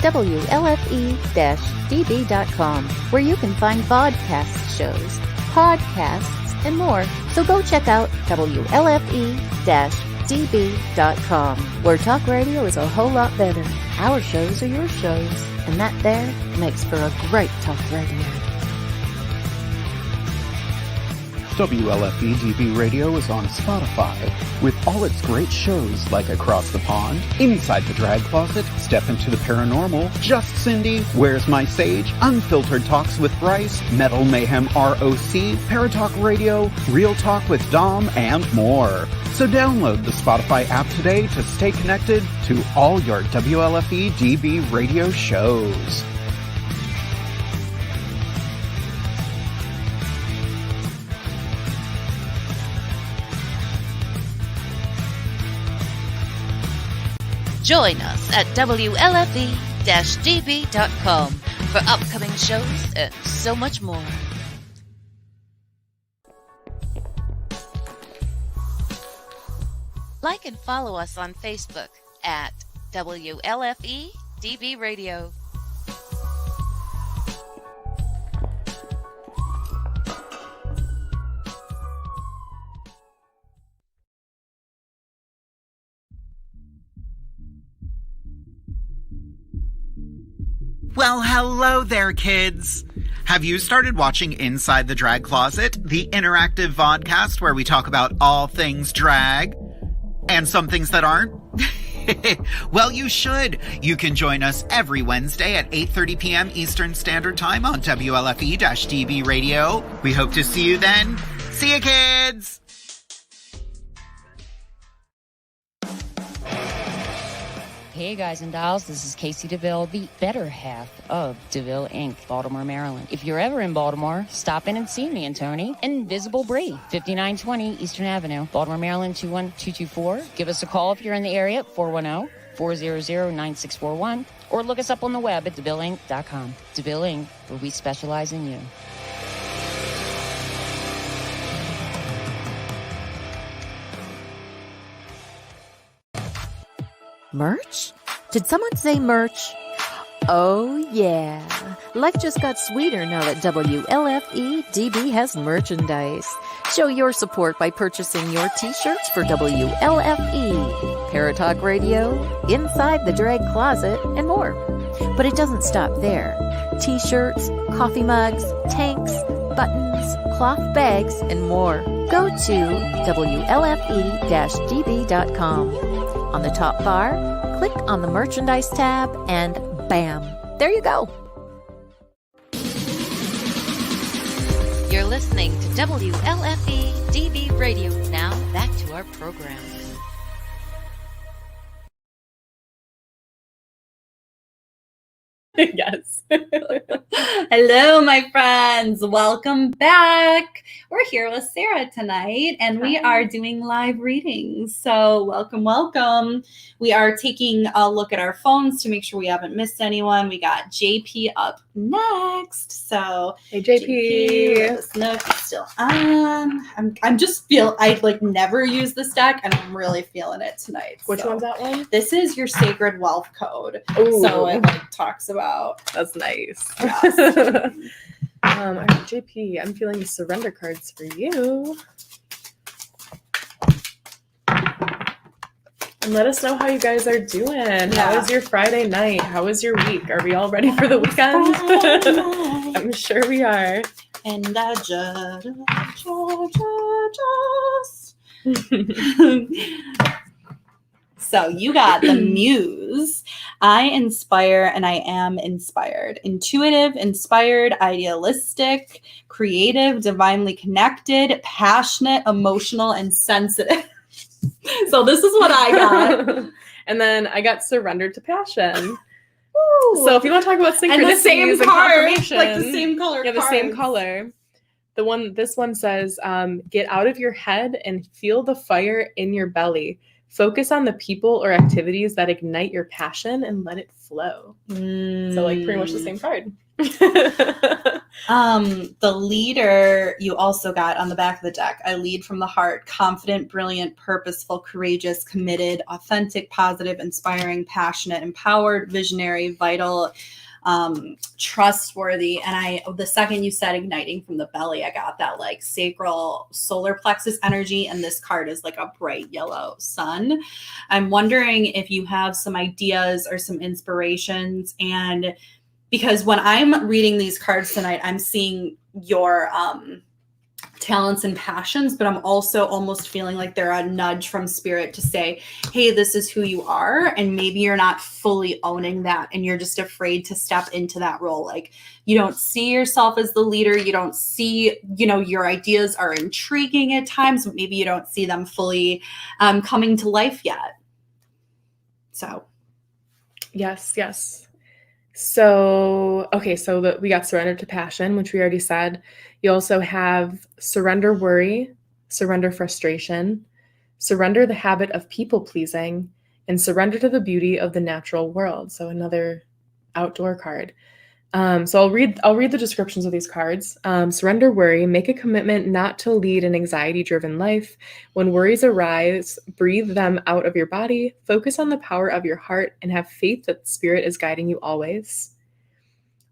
WLFE-DB.com, where you can find vodcast shows, podcasts, and more. So go check out WLFE-DB.com, where talk radio is a whole lot better. Our shows are your shows, and that there makes for a great talk radio.
WLFE-DB Radio is on Spotify with all its great shows like Across the Pond, Inside the Drag Closet, Step into the Paranormal, Just Cindy, Where's My Sage, Unfiltered Talks with Bryce, Metal Mayhem ROC, Paratalk Radio, Real Talk with Dom, and more. So download the Spotify app today to stay connected to all your WLFE-DB radio shows.
Join us at WLFE-DB.com for upcoming shows and so much more. Like and follow us on Facebook at WLFE-DB Radio.
Well, hello there, kids. Have you started watching Inside the Drag Closet, the interactive vodcast where we talk about all things drag and some things that aren't? Well, you should. You can join us every Wednesday at 8:30 p.m. Eastern Standard Time on WLFE-DB Radio. We hope to see you then. See you, kids!
Hey guys and dolls, this is Casey DeVille, the better half of DeVille Inc., Baltimore, Maryland. If you're ever in Baltimore, stop in and see me and Tony. Invisible Brie, 5920 Eastern Avenue, Baltimore, Maryland, 21224. Give us a call if you're in the area at 410-400-9641, or look us up on the web at DeVilleInc.com. DeVille Inc., where we specialize in you.
Merch? Did someone say merch? Oh yeah. Life just got sweeter now that WLFE-DB has merchandise. Show your support by purchasing your t-shirts for WLFE, Paratalk Radio, Inside the Drag Closet, and more. But it doesn't stop there. T-shirts, coffee mugs, tanks, buttons, cloth bags, and more. Go to WLFE-DB.com. On the top bar, click on the merchandise tab and bam, there you go. You're listening to WLFE-DB Radio. Now back to our program.
Yes.
Hello, my friends. Welcome back. We're here with Sarah tonight, and we are doing live readings. So welcome, welcome. We are taking a look at our phones to make sure we haven't missed anyone. We got JP up next. So
Hey, JP.
let us know if it's still on. I like never use this deck, and I'm really feeling it tonight.
Which one's that one?
This is your Sacred Wealth Code.
Ooh.
So it like talks about.
That's nice.
Yes.
All right, JP, I'm feeling the surrender cards for you. And let us know how you guys are doing.
Yeah.
How is your Friday night? How is your week? Are we all ready for the weekend? I'm sure we are.
And I just. So you got the muse. I inspire and I am inspired. Intuitive, inspired, idealistic, creative, divinely connected, passionate, emotional, and sensitive. So this is what I got.
And then I got surrendered to passion.
Ooh.
So if you want to talk about synchronicities
And the same
and
card,
confirmation,
like the same color.
yeah, the same color. This one says, get out of your head and feel the fire in your belly. Focus on the people or activities that ignite your passion and let it flow. So like pretty much the same card.
The leader you also got on the back of the deck. I lead from the heart, confident, brilliant, purposeful, courageous, committed, authentic, positive, inspiring, passionate, empowered, visionary, vital, trustworthy. And the second you said igniting from the belly, I got that like sacral solar plexus energy. And this card is like a bright yellow sun. I'm wondering if you have some ideas or some inspirations. And because when I'm reading these cards tonight, I'm seeing your talents and passions, but I'm also almost feeling like they're a nudge from spirit to say, hey, this is who you are. And maybe you're not fully owning that and you're just afraid to step into that role. Like you don't see yourself as the leader. You don't see, your ideas are intriguing at times, but maybe you don't see them fully coming to life yet. So.
Yes. So, okay, so we got surrender to passion, which we already said. You also have surrender worry, surrender frustration, surrender the habit of people pleasing, and surrender to the beauty of the natural world. So another outdoor card. So I'll read the descriptions of these cards. Surrender worry, make a commitment not to lead an anxiety-driven life. When worries arise, breathe them out of your body, focus on the power of your heart, and have faith that spirit is guiding you always.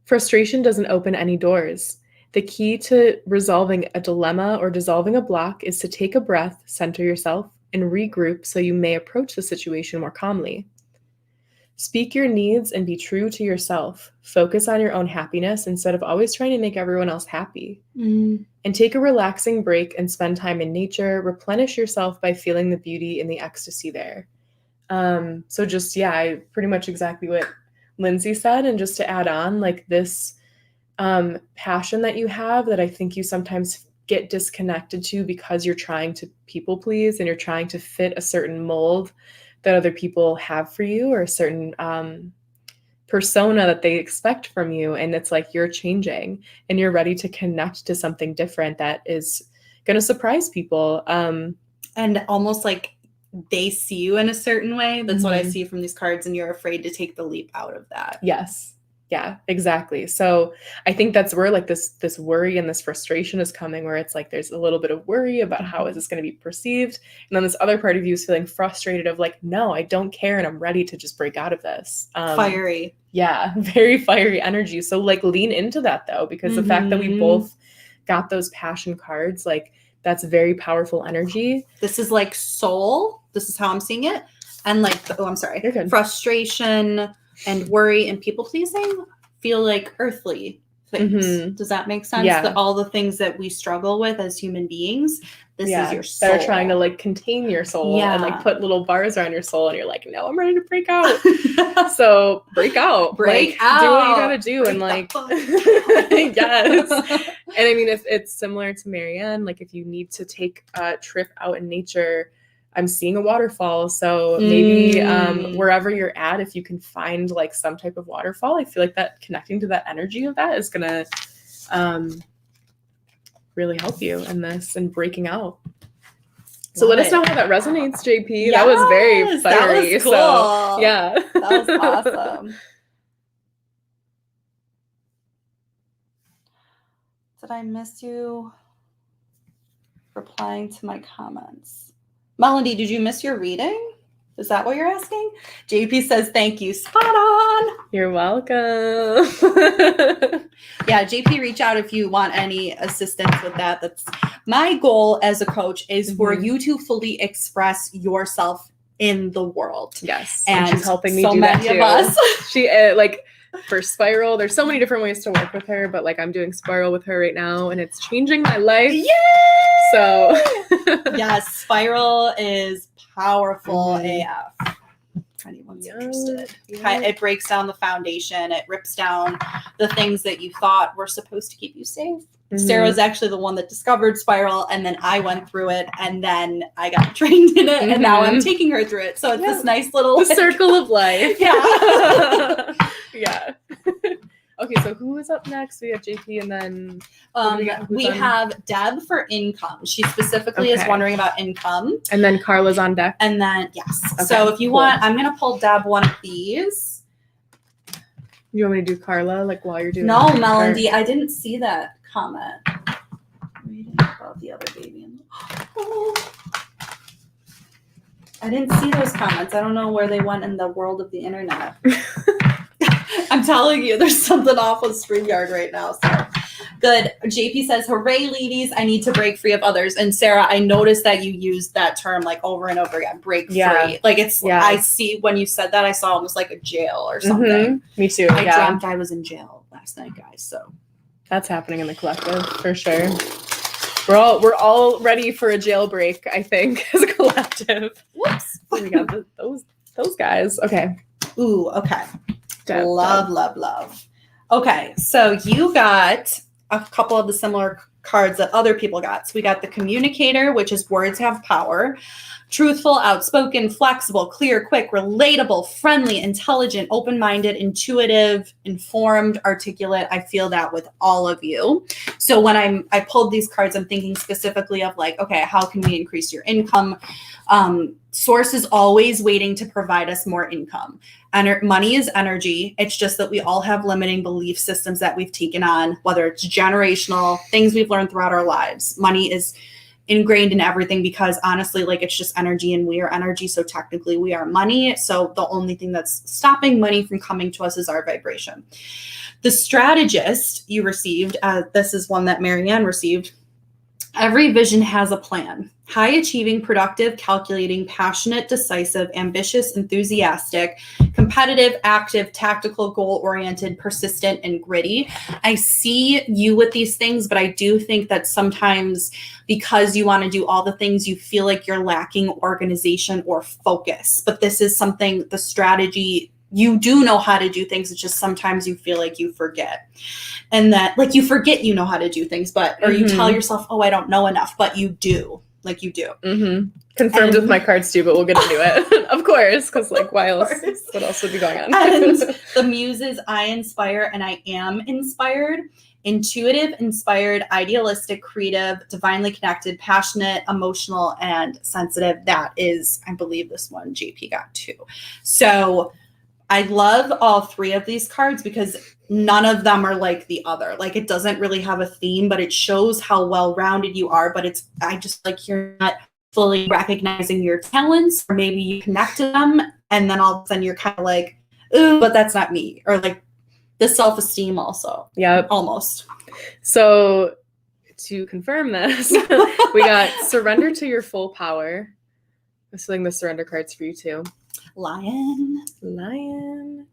Frustration doesn't open any doors. The key to resolving a dilemma or dissolving a block is to take a breath, center yourself, and regroup so you may approach the situation more calmly. Speak your needs and be true to yourself. Focus on your own happiness instead of always trying to make everyone else happy. And take a relaxing break and spend time in nature. Replenish yourself by feeling the beauty and the ecstasy there. So just, pretty much exactly what Lindsay said. And just to add on, like this passion that you have that I think you sometimes get disconnected to because you're trying to people please and you're trying to fit a certain mold that other people have for you or a certain persona that they expect from you. And it's like you're changing and you're ready to connect to something different that is going to surprise people.
And almost like they see you in a certain way. That's what I see from these cards. And you're afraid to take the leap out of that.
Yes. Yeah, exactly. So I think that's where like this worry and this frustration is coming, where it's like there's a little bit of worry about how is this going to be perceived. And then this other part of you is feeling frustrated of like, no, I don't care. And I'm ready to just break out of this.
Fiery.
Yeah, very fiery energy. So like lean into that though, because the fact that we both got those passion cards, like that's very powerful energy.
This is like soul. This is how I'm seeing it. And like,
You're good.
Frustration and worry and people pleasing feel like earthly things. Does that make sense?
Yeah.
All the things that we struggle with as human beings, this is your soul.
They're trying to like contain your soul and like put little bars around your soul and you're like, no, I'm ready to break out. So break out.
Break
like,
out.
Do what you gotta do.
Break
and like yes. And I mean, if it's similar to Marianne, like if you need to take a trip out in nature, I'm seeing a waterfall. So maybe wherever you're at, if you can find like some type of waterfall, I feel like that connecting to that energy of that is going to really help you in this and breaking out. So let us know how that resonates, JP.
Yes,
that was very fiery.
That was cool.
So, yeah.
That was awesome. Did I miss you replying to my comments? Melody, did you miss your reading? Is that what you're asking? JP says, thank you. Spot on.
You're welcome.
Yeah, JP, reach out if you want any assistance with that. That's my goal as a coach is for you to fully express yourself in the world.
Yes.
And
she's helping me
so
do
many
that too.
of us.
She like for Spiral, there's so many different ways to work with her, but like I'm doing Spiral with her right now and it's changing my life.
Yay!
So
yes, Spiral is powerful AF. If anyone's interested. It breaks down the foundation. It rips down the things that you thought were supposed to keep you safe. Sarah's actually the one that discovered Spiral, and then I went through it, and then I got trained in it, and now I'm taking her through it. So it's this nice little
the circle of life.
Yeah.
Yeah. Okay, so who is up next? We have JP, and then
we have Deb for income. She specifically is wondering about income.
And then Carla's on deck.
And then yes.
Okay,
so if you want, I'm gonna pull Deb one of these.
You want me to do Carla like while you're doing
No, Melody, I didn't see that comment. Reading about the other baby. I didn't see those comments. I don't know where they went in the world of the internet. I'm telling you, there's something off with StreamYard right now. So good. JP says, hooray, ladies. I need to break free of others. And Sarah, I noticed that you used that term like over and over again, break free. Like it's, I see when you said that, I saw almost like a jail or something.
Me too.
I dreamt I was in jail last night, guys. So
that's happening in the collective for sure. We're all ready for a jailbreak, I think, as a collective.
Whoops.
We got those guys. Okay.
Ooh, okay. Love. Okay, so you got a couple of the similar cards that other people got. So we got the communicator, which is words have power. Truthful, outspoken, flexible, clear, quick, relatable, friendly, intelligent, open-minded, intuitive, informed, articulate. I feel that with all of you. So when I pulled these cards, I'm thinking specifically of like, okay, how can we increase your income? Source is always waiting to provide us more income. Money is energy. It's just that we all have limiting belief systems that we've taken on, whether it's generational, things we've learned throughout our lives. Money is ingrained in everything because honestly, like it's just energy and we are energy. So technically we are money. So the only thing that's stopping money from coming to us is our vibration. The strategist you received, this is one that Marianne received. Every vision has a plan. High achieving, productive, calculating, passionate, decisive, ambitious, enthusiastic, competitive, active, tactical, goal-oriented, persistent, and gritty. I see you with these things, but I do think that sometimes because you want to do all the things, you feel like you're lacking organization or focus. But this is something, the strategy, you do know how to do things. It's just sometimes you feel like you forget. And that like you forget you know how to do things, but or you tell yourself, oh, I don't know enough, but you do. Like you do.
Confirmed with my cards too, but we'll get into it. Of course, because like why else? What else would be going on?
And the muses, I inspire and I am inspired. Intuitive, inspired, idealistic, creative, divinely connected, passionate, emotional, and sensitive. That is, I believe this one JP got too. So I love all three of these cards because none of them are like the other. Like it doesn't really have a theme, but it shows how well-rounded you are. But I just like you're not fully recognizing your talents, or maybe you connect to them and then all of a sudden you're kind of like, ooh, but that's not me. Or like the self-esteem also.
Yeah.
Almost.
So to confirm this, we got surrender to your full power. I'm filling the surrender cards for you too.
Lion.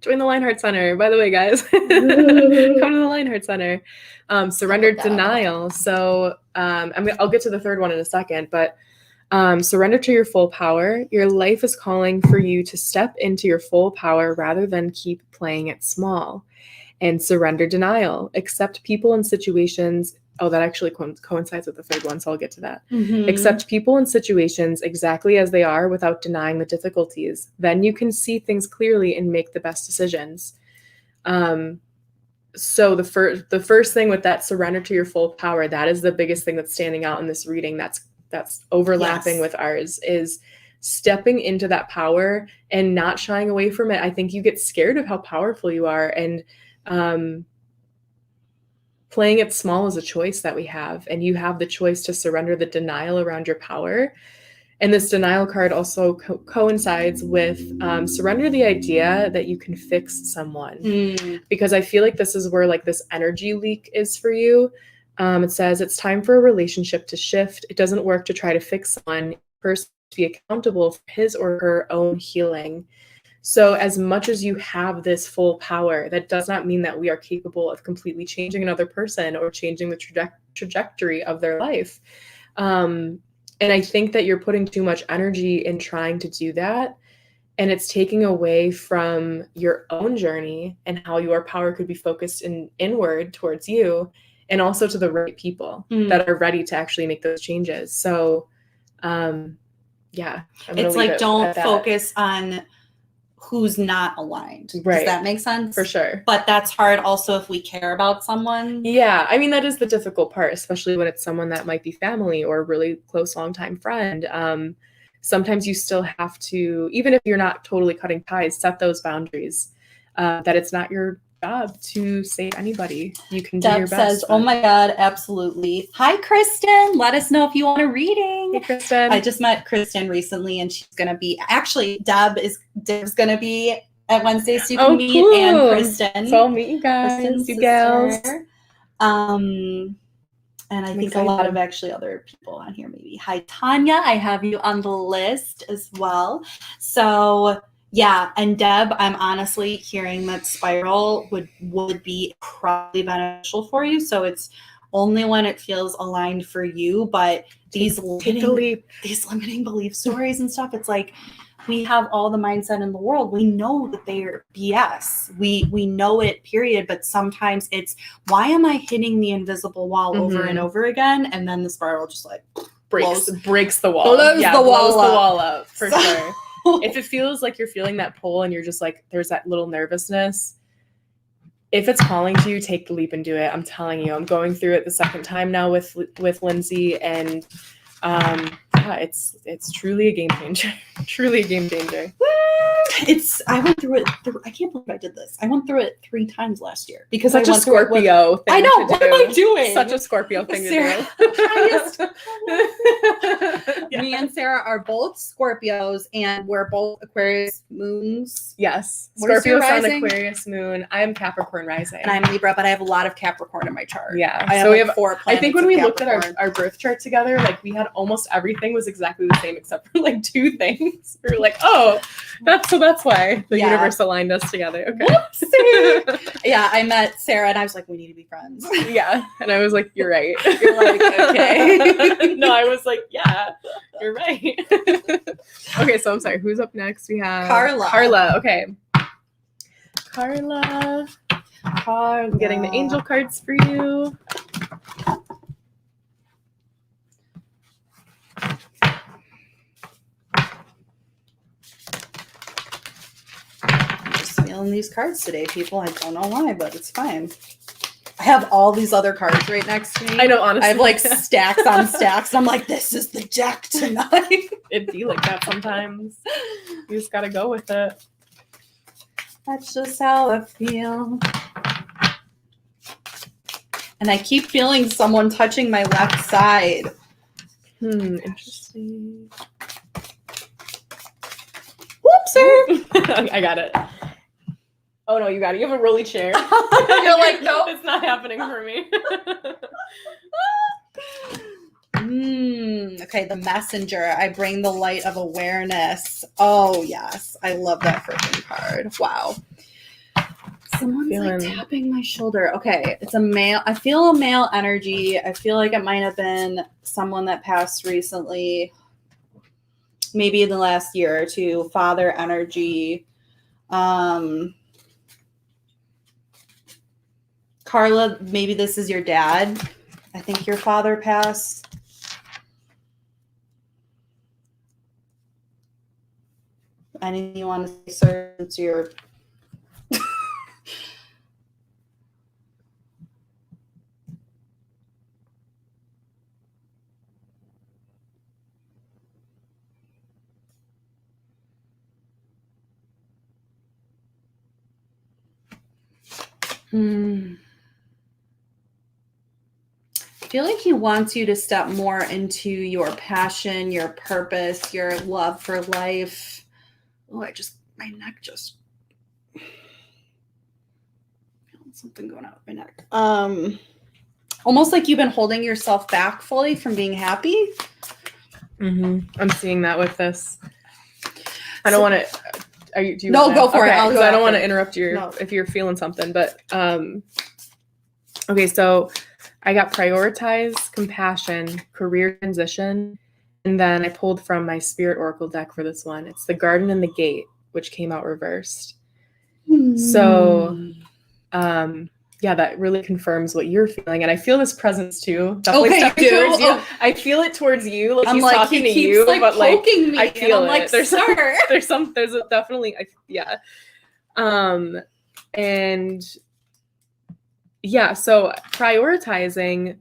Join the Lionheart Center. By the way, guys, come to the Lionheart Center. Surrender denial. So I'll get to the third one in a second, but surrender to your full power. Your life is calling for you to step into your full power rather than keep playing it small. And surrender denial. Accept people and situations that actually coincides with the third one, so I'll get to that.
Mhm.
Accept people and situations exactly as they are without denying the difficulties. Then you can see things clearly and make the best decisions. So the first thing with that, surrender to your full power, that is the biggest thing that's standing out in this reading that's overlapping
Yes.
with ours, is stepping into that power and not shying away from it. I think you get scared of how powerful you are, and playing it small is a choice that we have, and you have the choice to surrender the denial around your power. And this denial card also coincides with surrender the idea that you can fix someone, because I feel like this is where like this energy leak is for you. It says it's time for a relationship to shift. It doesn't work to try to fix someone. Person to be accountable for his or her own healing. So as much as you have this full power, that does not mean that we are capable of completely changing another person or changing the trajectory of their life. And I think that you're putting too much energy in trying to do that. And it's taking away from your own journey and how your power could be focused inward towards you, and also to the right people that are ready to actually make those changes. So, yeah.
It's like, don't focus on who's not aligned.
Right.
Does that make sense?
For sure.
But that's hard also if we care about someone.
Yeah. I mean, that is the difficult part, especially when it's someone that might be family or a really close, longtime friend. Sometimes you still have to, even if you're not totally cutting ties, set those boundaries, that it's not your job to save anybody. You can do your
Deb
best.
says, oh my God, absolutely. Hi, Kristen. Let us know if you want a reading.
Hey, Kristen.
I just met Kristen recently, and she's going to be, actually, Deb's going to be at Wednesday, so you can meet,
cool.
and Kristen.
So I'll meet you guys,
Kristen's
you gals.
sister. And I think a lot of actually other people on here maybe. Hi, Tanya. I have you on the list as well. So yeah, and Deb, I'm honestly hearing that spiral would be incredibly beneficial for you. So it's only when it feels aligned for you, but these limiting belief stories and stuff, it's like we have all the mindset in the world. We know that they're BS. We know it, period. But sometimes it's, why am I hitting the invisible wall over and over again? And then the spiral just like
breaks the wall.
Blows the wall
up for sure. If it feels like you're feeling that pull and you're just like, there's that little nervousness, if it's calling to you, take the leap and do it. I'm telling you, I'm going through it the second time now with Lindsay, and it's truly a game changer. Truly a game changer.
I went through it. I can't believe I did this. I went through it 3 times last year because
Such
I
a
went through it
Scorpio thing.
I know.
To
What
do.
am I doing?
Such a Scorpio thing
Sarah,
to do. Yeah.
Me and Sarah are both Scorpios, and we're both Aquarius moons.
Yes.
What is your
Scorpio sun,
rising?
Aquarius moon. I am Capricorn rising.
And I'm Libra, but I have a lot of Capricorn in my chart.
Yeah.
I have
So we
like
have
4
I
planets.
think when
of
we looked at
Capricorn.
our birth chart together, like we had almost everything was exactly the same except for like 2 things. We were like, oh, that's why the universe aligned us together. Okay.
Whoopsie. Yeah, I met Sarah and I was like, we need to be friends.
Yeah. And I was like, you're right.
You're like, okay.
No, I was like, yeah, you're right. Okay, so I'm sorry. Who's up next? We have
Carla.
Okay. Carla. I'm getting the angel cards for you.
I'm just feeling these cards today, people. I don't know why, but it's fine. I have all these other cards right next to me.
I know, honestly.
I have like stacks on stacks. I'm like, this is the deck tonight.
It'd be like that sometimes. You just gotta go with it.
That's just how I feel. And I keep feeling someone touching my left side.
Interesting.
Whoopsie.
I got it. Oh no, you got it. You have a rolly chair.
You're like, nope.
It's not happening for me.
Okay, the messenger. I bring the light of awareness. Oh, yes. I love that freaking card. Wow. Someone's like tapping my shoulder. Okay, it's a male. I feel a male energy. I feel like it might have been someone that passed recently, maybe in the last year or 2. Father energy. Carla, maybe this is your dad. I think your father passed. Anything you want to say, sir, since you're I feel like he wants you to step more into your passion, your purpose, your love for life. Oh, my neck just something going on with my neck. Almost like you've been holding yourself back fully from being happy.
I'm seeing that with this. I don't want to. Do you
no,
wanna,
go for it.
I don't want to
it.
interrupt you if you're feeling something, but okay. So I got prioritize, compassion, career transition, and then I pulled from my Spirit Oracle deck for this one. It's the Garden and the Gate, which came out reversed. So, yeah, that really confirms what you're feeling, and I feel this presence too. Definitely
okay,
towards you. I feel it towards you. Like
I'm
he's
like,
talking
he
to
keeps,
you,
like,
but like
poking me,
I feel
and I'm
it.
like,
There's definitely, yeah. And yeah, so prioritizing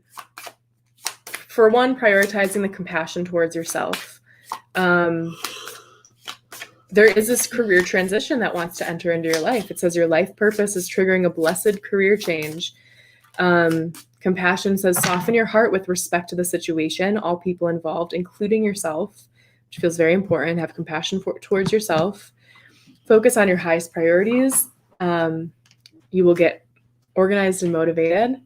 the compassion towards yourself. There is this career transition that wants to enter into your life. It says your life purpose is triggering a blessed career change. Compassion says soften your heart with respect to the situation, all people involved, including yourself, which feels very important. Have compassion towards yourself. Focus on your highest priorities. You will get organized and motivated.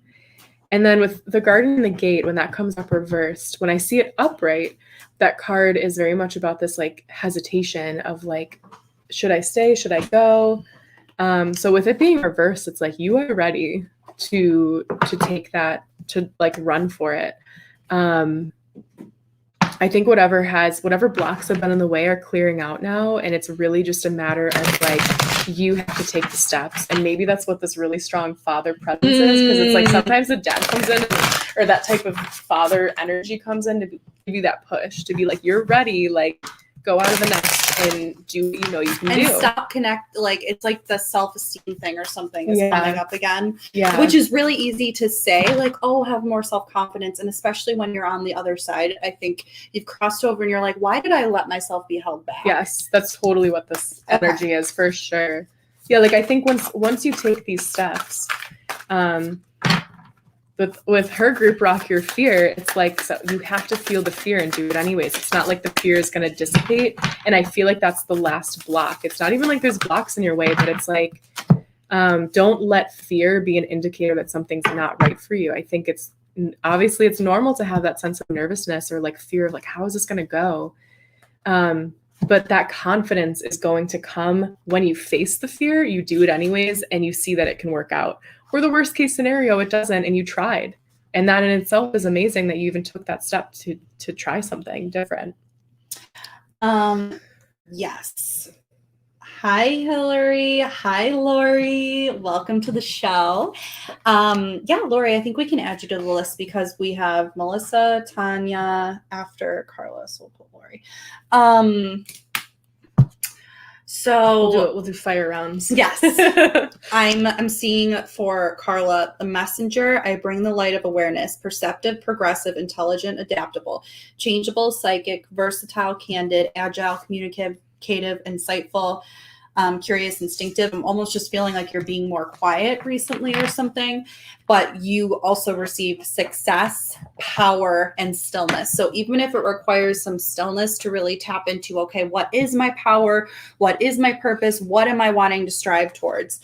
And then with the Garden and the Gate, when that comes up reversed, when I see it upright, that card is very much about this like hesitation of like, should I stay? Should I go? So with it being reversed, it's like you are ready to take that, to like run for it. I think whatever blocks have been in the way are clearing out now. And it's really just a matter of like, you have to take the steps. And maybe that's what this really strong father presence is. Because it's like sometimes the dad comes in, or that type of father energy comes in to give you that push, to be like, you're ready, like go out of the nest and do what you know you can do.
And stop like it's like the self-esteem thing or something is coming up again.
Yeah.
Which is really easy to say, like, oh, have more self-confidence. And especially when you're on the other side, I think you've crossed over and you're like, why did I let myself be held back?
Yes, that's totally what this energy is, for sure. Yeah, like I think once you take these steps, with her group Rock Your Fear, it's like, so you have to feel the fear and do it anyways. It's not like the fear is going to dissipate. And I feel like that's the last block. It's not even like there's blocks in your way, but it's like, don't let fear be an indicator that something's not right for you. I think it's normal to have that sense of nervousness or like fear of like, how is this going to go? But that confidence is going to come when you face the fear, you do it anyways, and you see that it can work out. Or the worst case scenario, it doesn't, and you tried. And that in itself is amazing that you even took that step to try something different.
Yes. Hi, Hillary. Hi, Lori. Welcome to the show. Yeah, Lori, I think we can add you to the list because we have Melissa, Tanya, after Carla, so we'll put Lori. So
we'll do fire rounds.
Yes. I'm seeing for Carla, the messenger. I bring the light of awareness, perceptive, progressive, intelligent, adaptable, changeable, psychic, versatile, candid, agile, communicative, insightful, curious, instinctive. I'm almost just feeling like you're being more quiet recently or something, but you also receive success, power, and stillness. So even if it requires some stillness to really tap into, okay, what is my power? What is my purpose? What am I wanting to strive towards?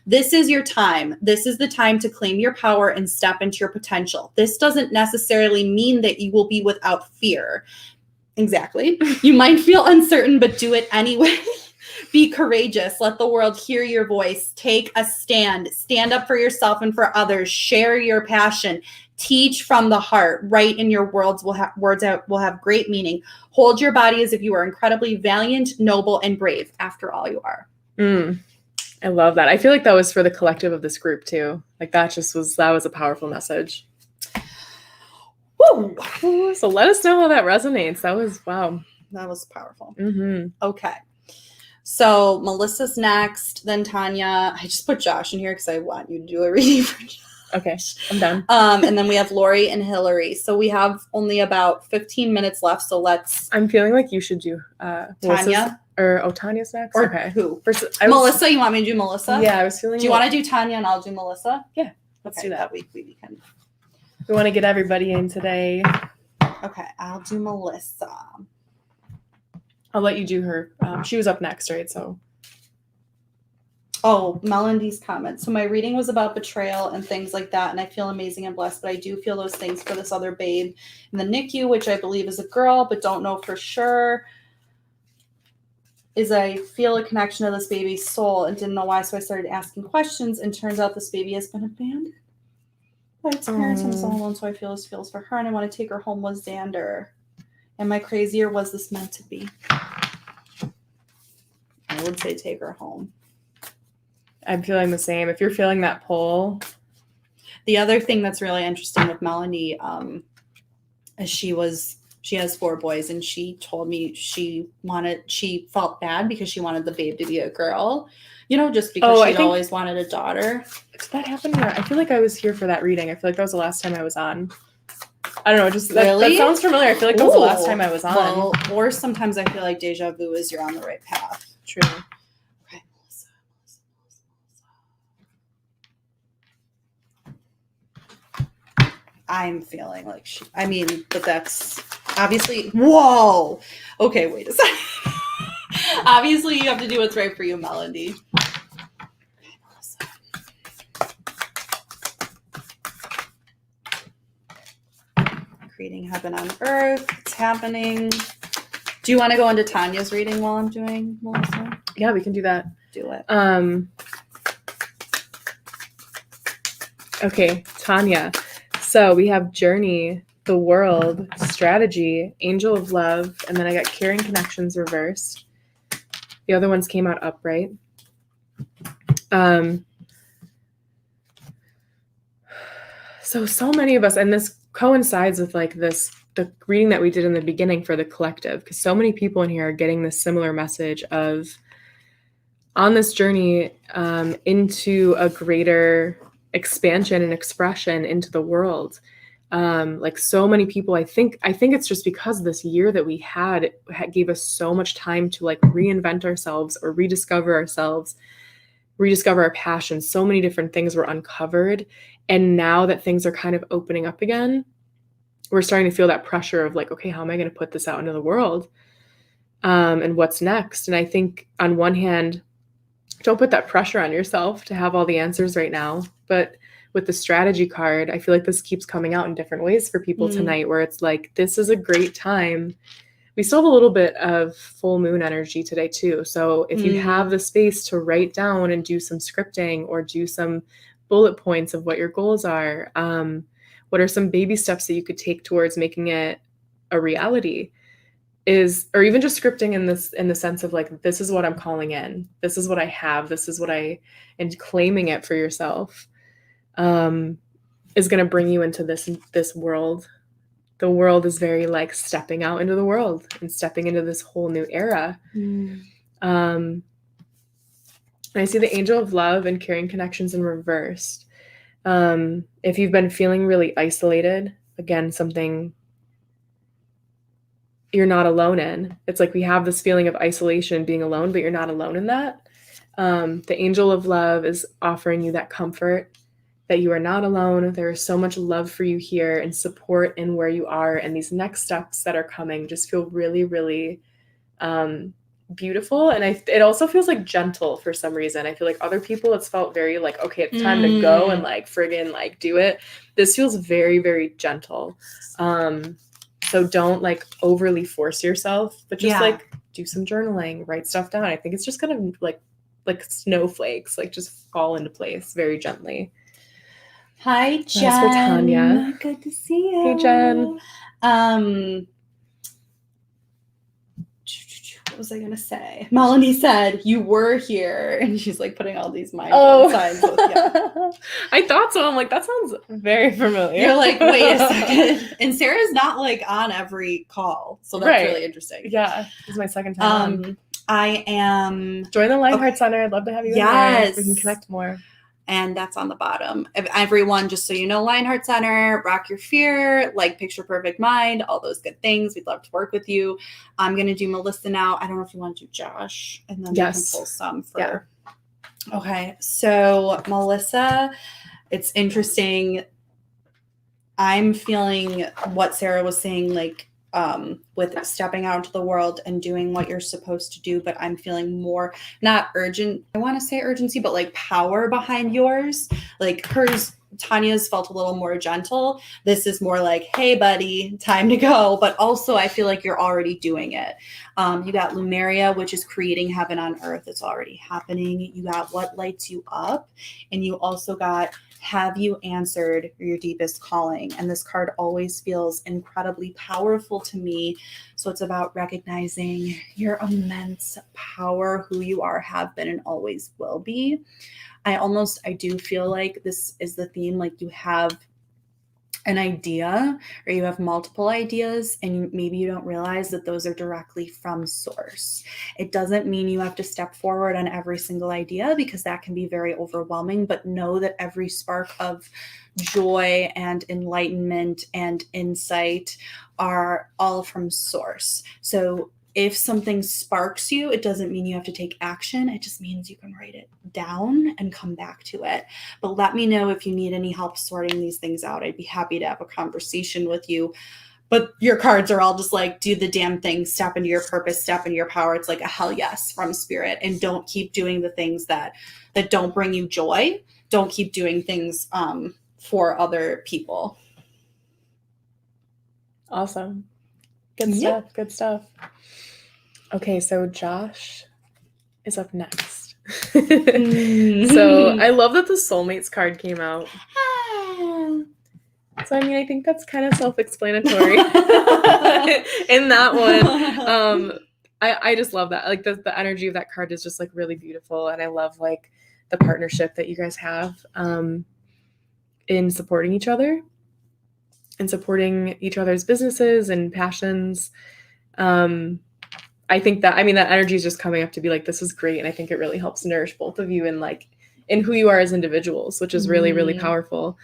This is your time. This is the time to claim your power and step into your potential. This doesn't necessarily mean that you will be without fear. Exactly. You might feel uncertain, but do it anyway. Be courageous. Let the world hear your voice. Take a stand. Stand up for yourself and for others. Share your passion. Teach from the heart. Write in your words will have great meaning. Hold your body as if you are incredibly valiant, noble, and brave. After all, you are.
I love that. I feel like that was for the collective of this group too. Like that was a powerful message.
Woo!
Ooh, so let us know how that resonates. That was wow.
That was powerful.
Mm-hmm.
Okay. So Melissa's next, then Tanya. I just put Josh in here because I want you to do a reading for Josh.
Okay, I'm done.
And then we have Lori and Hillary. So we have only about 15 minutes left. So let's.
I'm feeling like you should do
Tanya?
Tanya's next.
Or
okay.
who?
Melissa,
you want me to do Melissa?
Yeah, I was feeling.
Do you want to do Tanya and I'll do Melissa?
Yeah, let's do that.
We can.
We want to get everybody in today.
Okay, I'll do Melissa.
I'll let you do her. She was up next, right? So.
Oh, Melindy's comment. So my reading was about betrayal and things like that, and I feel amazing and blessed, but I do feel those things for this other babe in the NICU, which I believe is a girl, but don't know for sure. I feel a connection to this baby's soul and didn't know why, so I started asking questions, and turns out this baby has been abandoned by its parents and is all alone, so I feel this feels for her, and I want to take her home with Xander. Am I crazy, or was this meant to be? I would say take her home.
I'm feeling the same. If you're feeling that pull.
The other thing that's really interesting with Melanie is she has 4 boys, and she told me she felt bad because she wanted the babe to be a girl, just because she'd always wanted a daughter.
Did that happen here? I feel like I was here for that reading. I feel like that was the last time I was on. I don't know. That sounds familiar. I feel like that was the last time I was on.
Well, or sometimes I feel like deja vu is you're on the right path.
True.
Okay, Melissa. I'm feeling like but that's obviously. Whoa. Okay, wait a second. Obviously, you have to do what's right for you, Melody. Creating heaven on earth. It's happening. Do you want to go into Tanya's reading while I'm doing Melissa?
Yeah, we can do that.
Do it.
Okay, Tanya. So we have journey, the world, strategy, angel of love, and then I got caring connections reversed. The other ones came out upright. So many of us, and this coincides with the reading that we did in the beginning for the collective, because so many people in here are getting this similar message of on this journey into a greater expansion and expression into the world. So many people, I think it's just because this year that we had gave us so much time to reinvent ourselves or rediscover ourselves, rediscover our passions. So many different things were uncovered. And now that things are kind of opening up again, we're starting to feel that pressure of okay, how am I going to put this out into the world? And what's next? And I think on one hand, don't put that pressure on yourself to have all the answers right now. But with the strategy card, I feel like this keeps coming out in different ways for people tonight, where it's this is a great time. We still have a little bit of full moon energy today too. So if you have the space to write down and do some scripting or do some bullet points of what your goals are, what are some baby steps that you could take towards making it a reality, or even just scripting in the sense of this is what I'm calling in, this is what I have, this is what and claiming it for yourself is going to bring you into this world. The world is very stepping out into the world and stepping into this whole new era. And I see the angel of love and caring connections in reversed. If you've been feeling really isolated, again, something you're not alone in. It's we have this feeling of isolation and being alone, but you're not alone in that. The angel of love is offering you that comfort that you are not alone. There is so much love for you here and support in where you are. And these next steps that are coming just feel really, really beautiful. And it also feels gentle for some reason. I feel other people, it's felt very okay, it's time to go and friggin' do it. This feels very, very gentle. So don't overly force yourself, but just do some journaling, write stuff down. I think it's just kind of like snowflakes, just fall into place very gently.
Hi, Jen.
That's for Tanya.
Good to see you.
Hey, Jen.
what was I gonna say? Melanie said you were here, and she's like putting all these mind signs.
I thought so. I'm like, that sounds very familiar.
You're like, wait a second. And Sarah's not like on every call, so that's really interesting.
Yeah, this is my second time.
I am
join the Lionheart Center. I'd love to have you in there. We can connect more.
And that's on the bottom. Everyone, just so you know, Lionheart Center, Rock Your Fear, like Picture Perfect Mind, all those good things. We'd love to work with you. I'm going to do Melissa now. I don't know if you want to do Josh, and then we can pull some for. Yeah. Okay. So Melissa, it's interesting. I'm feeling what Sarah was saying, like, with stepping out into the world and doing what you're supposed to do, but I'm feeling more, not urgent, I want to say urgency, but like power behind yours. Like hers, Tanya's felt a little more gentle. This is more like, hey buddy, time to go. But also I feel like you're already doing it. You got Lumeria, which is creating heaven on earth. It's already happening. You got what lights you up. And you also got, have you answered your deepest calling? And this card always feels incredibly powerful to me. So it's about recognizing your immense power, who you are, have been, and always will be. I do feel like this is the theme, like you have an idea or you have multiple ideas and maybe you don't realize that those are directly from source. It doesn't mean you have to step forward on every single idea because that can be very overwhelming, but know that every spark of joy and enlightenment and insight are all from source. So if something sparks you, it doesn't mean you have to take action. It just means you can write it down and come back to it. But let me know if you need any help sorting these things out. I'd be happy to have a conversation with you. But your cards are all just like, do the damn thing, step into your purpose, step into your power. It's like a hell yes from spirit. And don't keep doing the things that don't bring you joy. Don't keep doing things for other people.
Awesome. Good stuff. Good stuff. Okay, so Josh is up next. So I love that the Soulmates card came out. So, I mean, I think that's kind of self-explanatory in that one. I just love that. Like the energy of that card is just like really beautiful. And I love like the partnership that you guys have in supporting each other and supporting each other's businesses and passions. I think that, I mean, that energy is just coming up to be like, this is great. And I think it really helps nourish both of you in who you are as individuals, which is really, really powerful.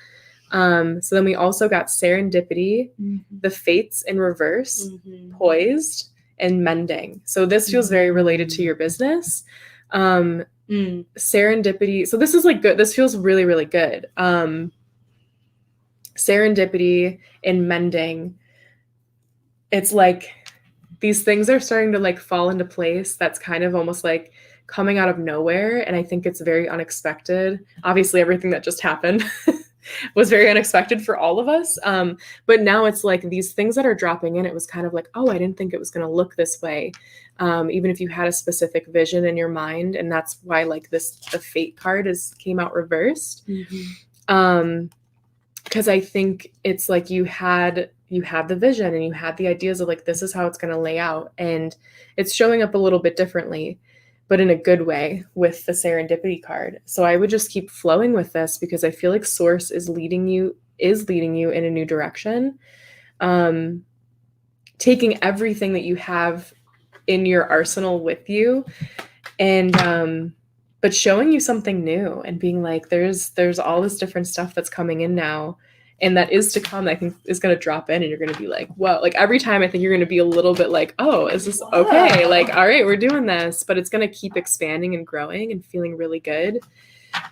So then we also got serendipity, the fates in reverse, poised, and mending. So this feels very related to your business. Serendipity. So this is like good. This feels really, really good. Serendipity and mending. It's like, these things are starting to like fall into place. That's kind of almost like coming out of nowhere. And I think it's very unexpected. Obviously, everything that just happened was very unexpected for all of us. But now it's like these things that are dropping in, it was kind of like, oh, I didn't think it was going to look this way. Even if you had a specific vision in your mind. And that's why like the fate card came out reversed. Because I think it's like you had the vision and you had the ideas of like, this is how it's going to lay out. And it's showing up a little bit differently, but in a good way with the serendipity card. So I would just keep flowing with this because I feel like source is leading you in a new direction. Taking everything that you have in your arsenal with you and, but showing you something new and being like, there's all this different stuff that's coming in now. And that is to come, I think is going to drop in and you're going to be like, whoa, like every time I think you're going to be a little bit like, oh, is this okay? Like, all right, we're doing this, but it's going to keep expanding and growing and feeling really good.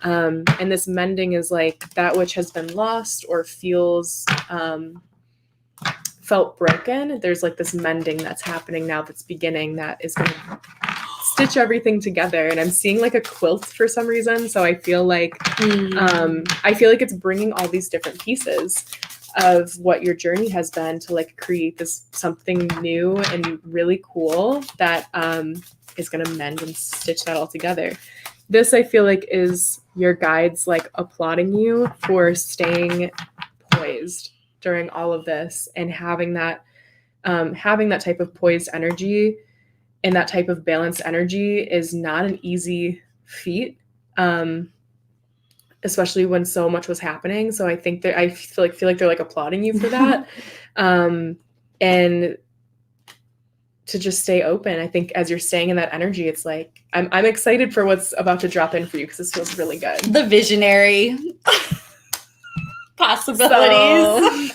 And this mending is like that which has been lost or feels, felt broken. There's like this mending that's happening now that's beginning that is going to stitch everything together. And I'm seeing like a quilt for some reason. So I feel like it's bringing all these different pieces of what your journey has been to like create this something new and really cool that is going to mend and stitch that all together. This I feel like is your guides like applauding you for staying poised during all of this and having that type of poised energy in that type of balanced energy is not an easy feat, especially when so much was happening. So I think that I feel like they're like applauding you for that. And to just stay open. I think as you're staying in that energy, it's like, I'm excited for what's about to drop in for you because this feels really good.
The visionary possibilities.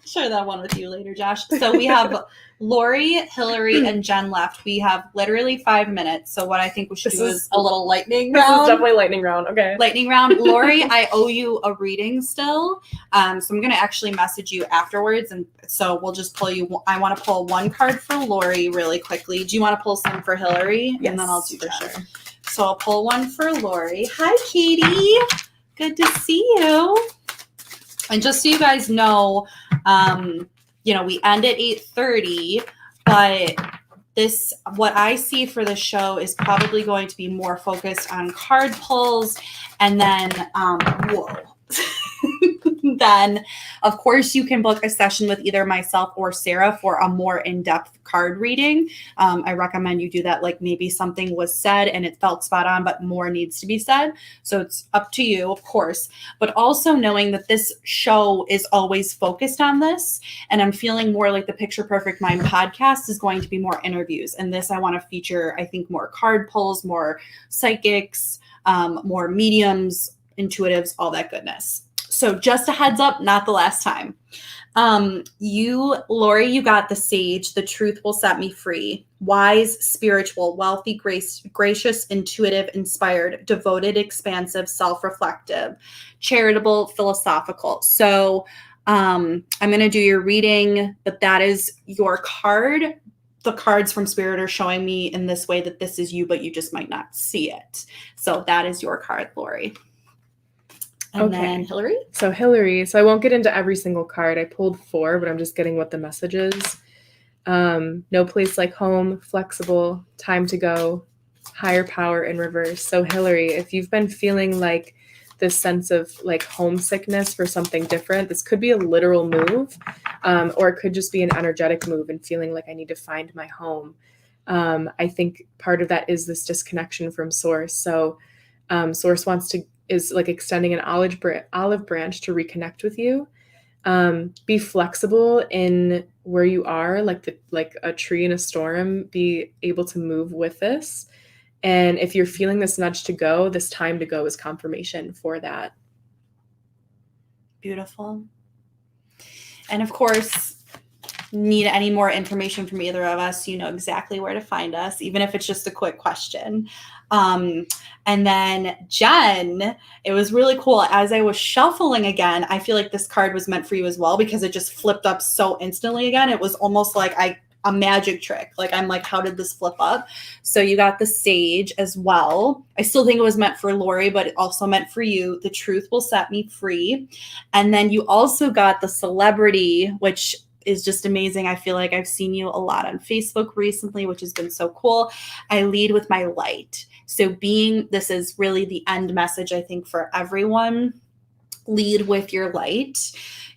Share that one with you later, Josh. So we have Lori, Hillary, and Jen left. We have literally 5 minutes. So what I think we should do is a little lightning round.
This is definitely lightning round. Okay.
Lightning round. Lori, I owe you a reading still. So I'm going to actually message you afterwards. And so we'll just pull you. I want to pull one card for Lori really quickly. Do you want to pull some for Hillary?
Yes,
and then I'll do
for
Jen.
sure.
So I'll pull one for Lori. Hi, Katie. Good to see you. And just so you guys know, we end at 8:30, but what I see for the show is probably going to be more focused on card pulls, and then, then of course you can book a session with either myself or Sarah for a more in-depth card reading. I recommend you do that, like maybe something was said and it felt spot on, but more needs to be said. So it's up to you, of course, but also knowing that this show is always focused on this. And I'm feeling more like the Picture Perfect Mind podcast is going to be more interviews. And this, I want to feature, I think, more card pulls, more psychics, more mediums, intuitives, all that goodness. So just a heads up, not the last time. Lori, you got the Sage. The truth will set me free. Wise, spiritual, wealthy, gracious, intuitive, inspired, devoted, expansive, self-reflective, charitable, philosophical. So I'm going to do your reading, but that is your card. The cards from Spirit are showing me in this way that this is you, but you just might not see it. So that is your card, Lori. And then Hillary? So
Hillary, I won't get into every single card. I pulled 4, but I'm just getting what the message is. No place like home, flexible, time to go, higher power in reverse. So Hillary, if you've been feeling like this sense of like homesickness for something different, this could be a literal move, or it could just be an energetic move and feeling like I need to find my home. I think part of that is this disconnection from Source. So Source is like extending an olive branch to reconnect with you. Be flexible in where you are, like a tree in a storm. Be able to move with this. And if you're feeling this nudge to go, this time to go is confirmation for that.
Beautiful. And of course, need any more information from either of us, you know exactly where to find us, even if it's just a quick question. And then Jen, it was really cool. As I was shuffling again, I feel like this card was meant for you as well because it just flipped up so instantly again. It was almost like a magic trick. Like, I'm like, how did this flip up? So you got the Sage as well. I still think it was meant for Lori, but it also meant for you. The truth will set me free. And then you also got the Celebrity, which is just amazing. I feel like I've seen you a lot on Facebook recently, which has been so cool. I lead with my light. So this is really the end message, I think, for everyone. Lead with your light.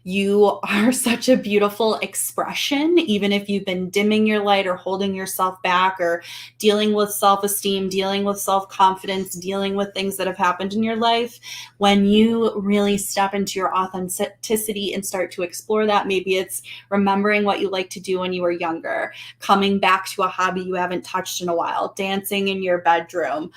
You are such a beautiful expression, even if you've been dimming your light or holding yourself back or dealing with self-esteem, dealing with self-confidence, dealing with things that have happened in your life. When you really step into your authenticity and start to explore that, maybe it's remembering what you like to do when you were younger, coming back to a hobby you haven't touched in a while, dancing in your bedroom,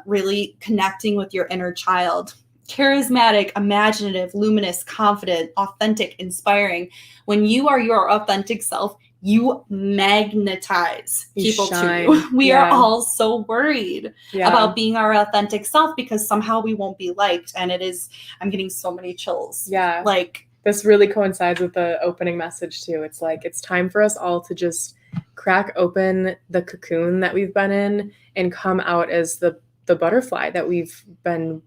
really connecting with your inner child. Charismatic, imaginative, luminous, confident, authentic, inspiring. When you are your authentic self, you magnetize people to you. We are all so worried about being our authentic self because somehow we won't be liked. And I'm getting so many chills.
Yeah. Like, this really coincides with the opening message too. It's like, it's time for us all to just crack open the cocoon that we've been in and come out as the butterfly that we've been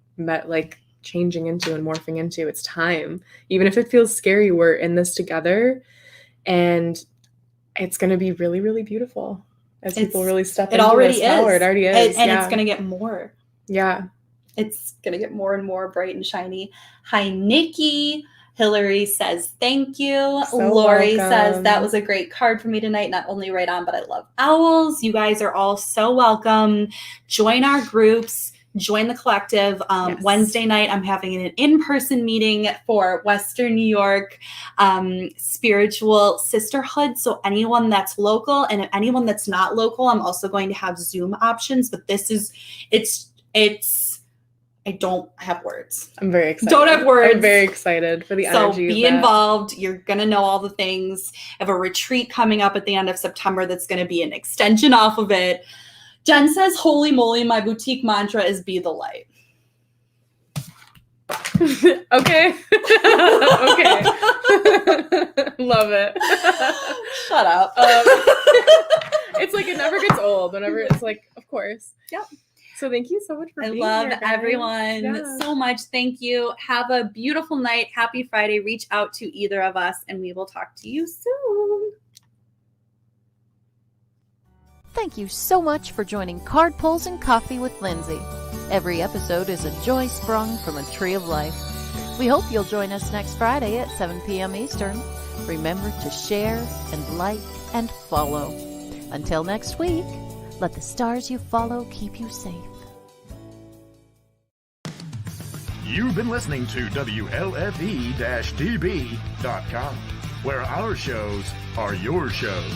changing into and morphing into. It's time. Even if it feels scary, we're in this together, and it's going to be really, really beautiful as people really step into this power. It already is.
And it's going to get more.
Yeah.
It's going to get more and more bright and shiny. Hi, Nikki. Hillary says thank you.
So
Lori
welcome.
says that was a great card for me tonight. Not only right on, but I love owls. You guys are all so welcome. Join our groups. Join the collective.
Yes.
Wednesday night, I'm having an in-person meeting for Western New York Spiritual Sisterhood. So anyone that's local and anyone that's not local, I'm also going to have Zoom options. But I don't have words.
I'm very excited.
Don't have words.
I'm very excited for the
So
energy.
be involved. You're going to know all the things. I have a retreat coming up at the end of September that's going to be an extension off of it. Jen says, holy moly, my boutique mantra is be the light.
Okay. Okay. Love it.
Shut up.
It's like it never gets old whenever it's like, of course.
Yep.
So thank you so much for
I
being
love
here, guys.
everyone
Yeah.
so much. Thank you. Have a beautiful night. Happy Friday. Reach out to either of us and we will talk to you soon.
Thank you so much for joining Card Pulls and Coffee with Lindsay. Every episode is a joy sprung from a tree of life. We hope you'll join us next Friday at 7 p.m. Eastern. Remember to share and like and follow. Until next week, let the stars you follow keep you safe.
You've been listening to WLFE-DB.com, where our shows are your shows.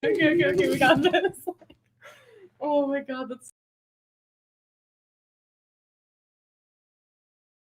Okay, we got this. Oh my God, that's